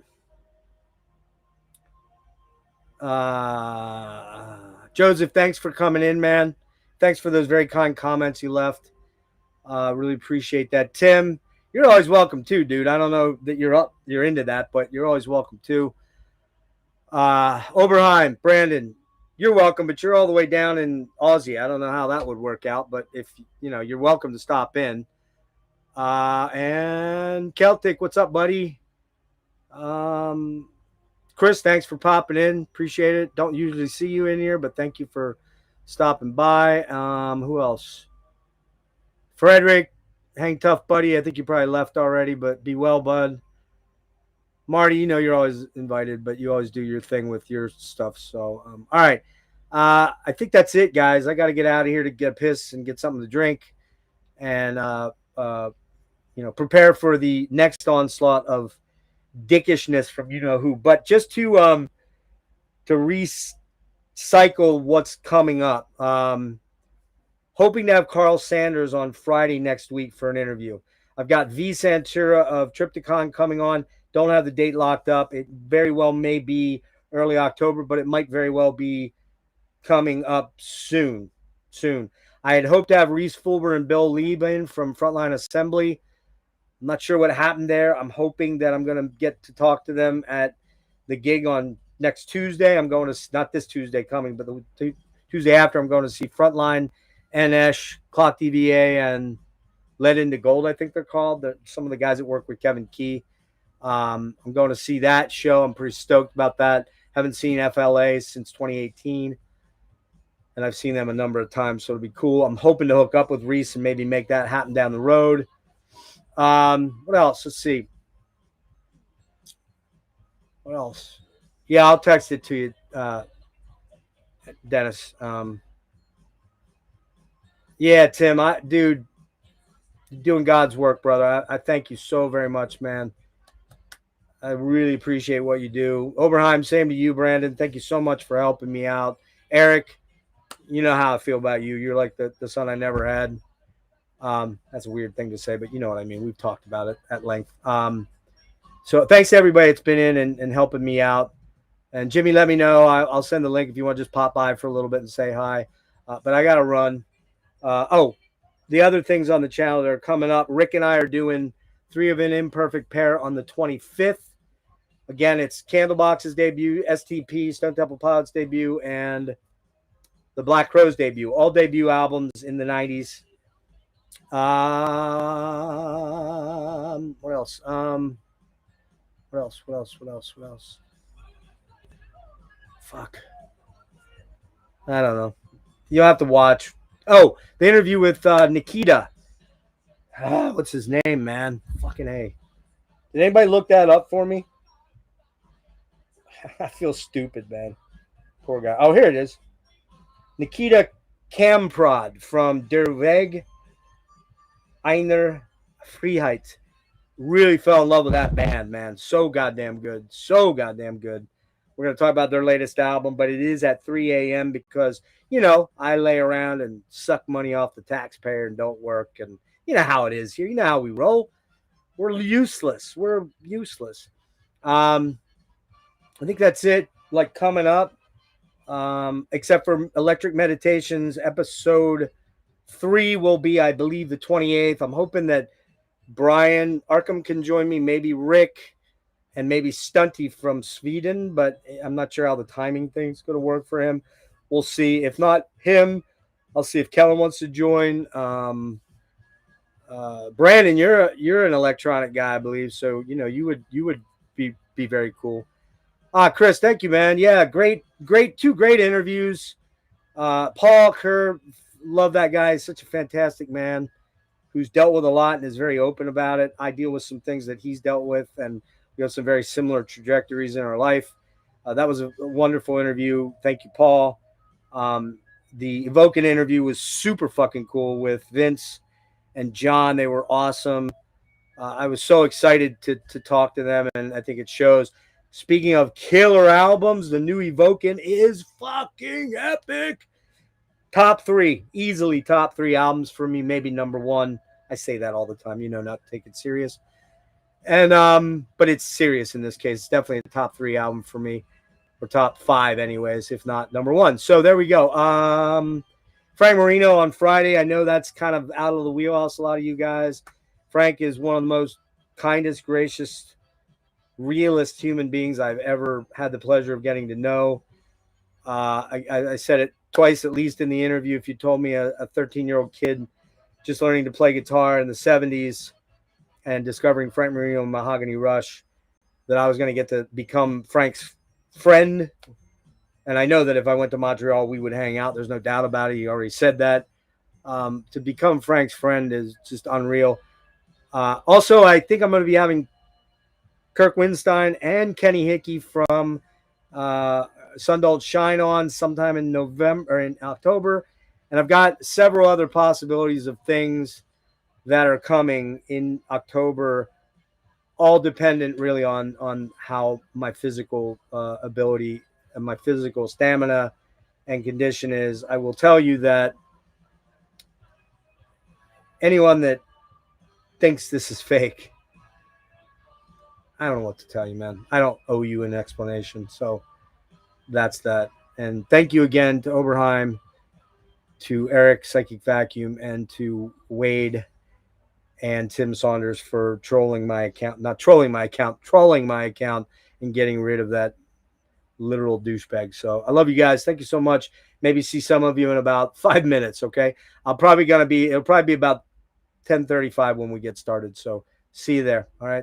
Joseph, thanks for coming in, man. Thanks for those very kind comments you left. Really appreciate that. Tim, you're always welcome too, dude. I don't know that you're into that, but you're always welcome too. Oberheim, Brandon, you're welcome, but you're all the way down in Aussie. I don't know how that would work out, but if you know, you're welcome to stop in. And Celtic, what's up, buddy? Chris, thanks for popping in. Appreciate it. Don't usually see you in here, but thank you for stopping by. Who else? Frederick, hang tough, buddy. I think you probably left already, but be well, bud. Marty, you know you're always invited, but you always do your thing with your stuff. So, all right. I think that's it, guys. I got to get out of here to get a piss and get something to drink, and prepare for the next onslaught of dickishness from you know who. But just to recycle what's coming up. Hoping to have Carl Sanders on Friday next week for an interview. I've got V Santura of Triptychon coming on. Don't have the date locked up. It very well may be early October, but it might very well be coming up soon. I had hoped to have Reese Fulber and Bill Lieb in from Frontline Assembly. I'm not sure what happened there. I'm hoping that I'm going to get to talk to them at the gig on next Tuesday. I'm going to, not this Tuesday coming, but the Tuesday after, I'm going to see Frontline, NS, Clock DVA, and Led Into Gold, I think they're called. Some of the guys that work with Kevin Key. I'm going to see that show. I'm pretty stoked about that. Haven't seen FLA since 2018, and I've seen them a number of times, so it'll be cool. I'm hoping to hook up with Reese and maybe make that happen down the road. What else? Let's see. What else? Yeah, I'll text it to you, Dennis. Yeah, Tim, dude, you're doing God's work, brother. I thank you so very much, man. I really appreciate what you do. Oberheim, same to you, Brandon. Thank you so much for helping me out. Eric, you know how I feel about you. You're like the son I never had. That's a weird thing to say, but you know what I mean. We've talked about it at length. So thanks to everybody that's been in and helping me out. And Jimmy, let me know. I'll send the link if you want to just pop by for a little bit and say hi. But I got to run. The other things on the channel that are coming up. Rick and I are doing 3 of an Imperfect Pair on the 25th. Again, it's Candlebox's debut, STP, Stone Temple Pilots debut, and the Black Crowes debut. All debut albums in the 90s. What else? What else? Fuck. I don't know. You'll have to watch. Oh, the interview with Nikita. What's his name, man? Fucking A. Did anybody look that up for me? I feel stupid, man. Poor guy. Oh, here it is. Nikita Kamprad from Der Weg Einer Freiheit. Really fell in love with that band, man. So goddamn good. We're going to talk about their latest album, but it is at 3 a.m. because, you know, I lay around and suck money off the taxpayer and don't work. And you know how it is here. You know how we roll. We're useless. I think that's it. Like coming up. except for Electric Meditations. Episode 3 will be, I believe, the 28th. I'm hoping that Brian Arkham can join me, maybe Rick, and maybe Stunty from Sweden, but I'm not sure how the timing thing's going to work for him. We'll see. If not him, I'll see if Kellen wants to join. Brandon, you're an electronic guy, I believe, so you would be very cool. Chris, thank you, man. Yeah, great, two great interviews. Paul Kerr, love that guy. He's such a fantastic man who's dealt with a lot and is very open about it. I deal with some things that he's dealt with, and we have some very similar trajectories in our life. That was a wonderful interview. Thank you, Paul. The Evoken interview was super fucking cool with Vince and John. They were awesome. I was so excited to talk to them, and I think it shows. Speaking of killer albums, the new Evoken is fucking epic. Top 3, easily top 3 albums for me, maybe number 1. I say that all the time, not to take it serious. And but it's serious in this case. It's definitely a top 3 album for me, or top 5 anyways, if not number 1. So there we go. Frank Marino on Friday. I know that's kind of out of the wheelhouse, a lot of you guys. Frank is one of the most kindest, gracious, realist human beings I've ever had the pleasure of getting to know. I said it twice at least in the interview. If you told me a 13-year-old kid just learning to play guitar in the 70s and discovering Frank Marino and Mahogany Rush, that I was going to get to become Frank's friend. And I know that if I went to Montreal, we would hang out. There's no doubt about it. He already said that. To become Frank's friend is just unreal. Also, I think I'm going to be having Kirk Winstein and Kenny Hickey from Sundalt Shine on sometime in November or in October. And I've got several other possibilities of things that are coming in October, all dependent really on how my physical ability and my physical stamina and condition is. I will tell you that anyone that thinks this is fake, I don't know what to tell you, man. I don't owe you an explanation. So that's that. And thank you again to Oberheim, to Eric Psychic Vacuum, and to Wade and Tim Saunders for trolling my account. Not trolling my account, trolling my account and getting rid of that literal douchebag. So I love you guys. Thank you so much. Maybe see some of you in about 5 minutes, okay? It'll probably be about 10:35 when we get started. So see you there. All right.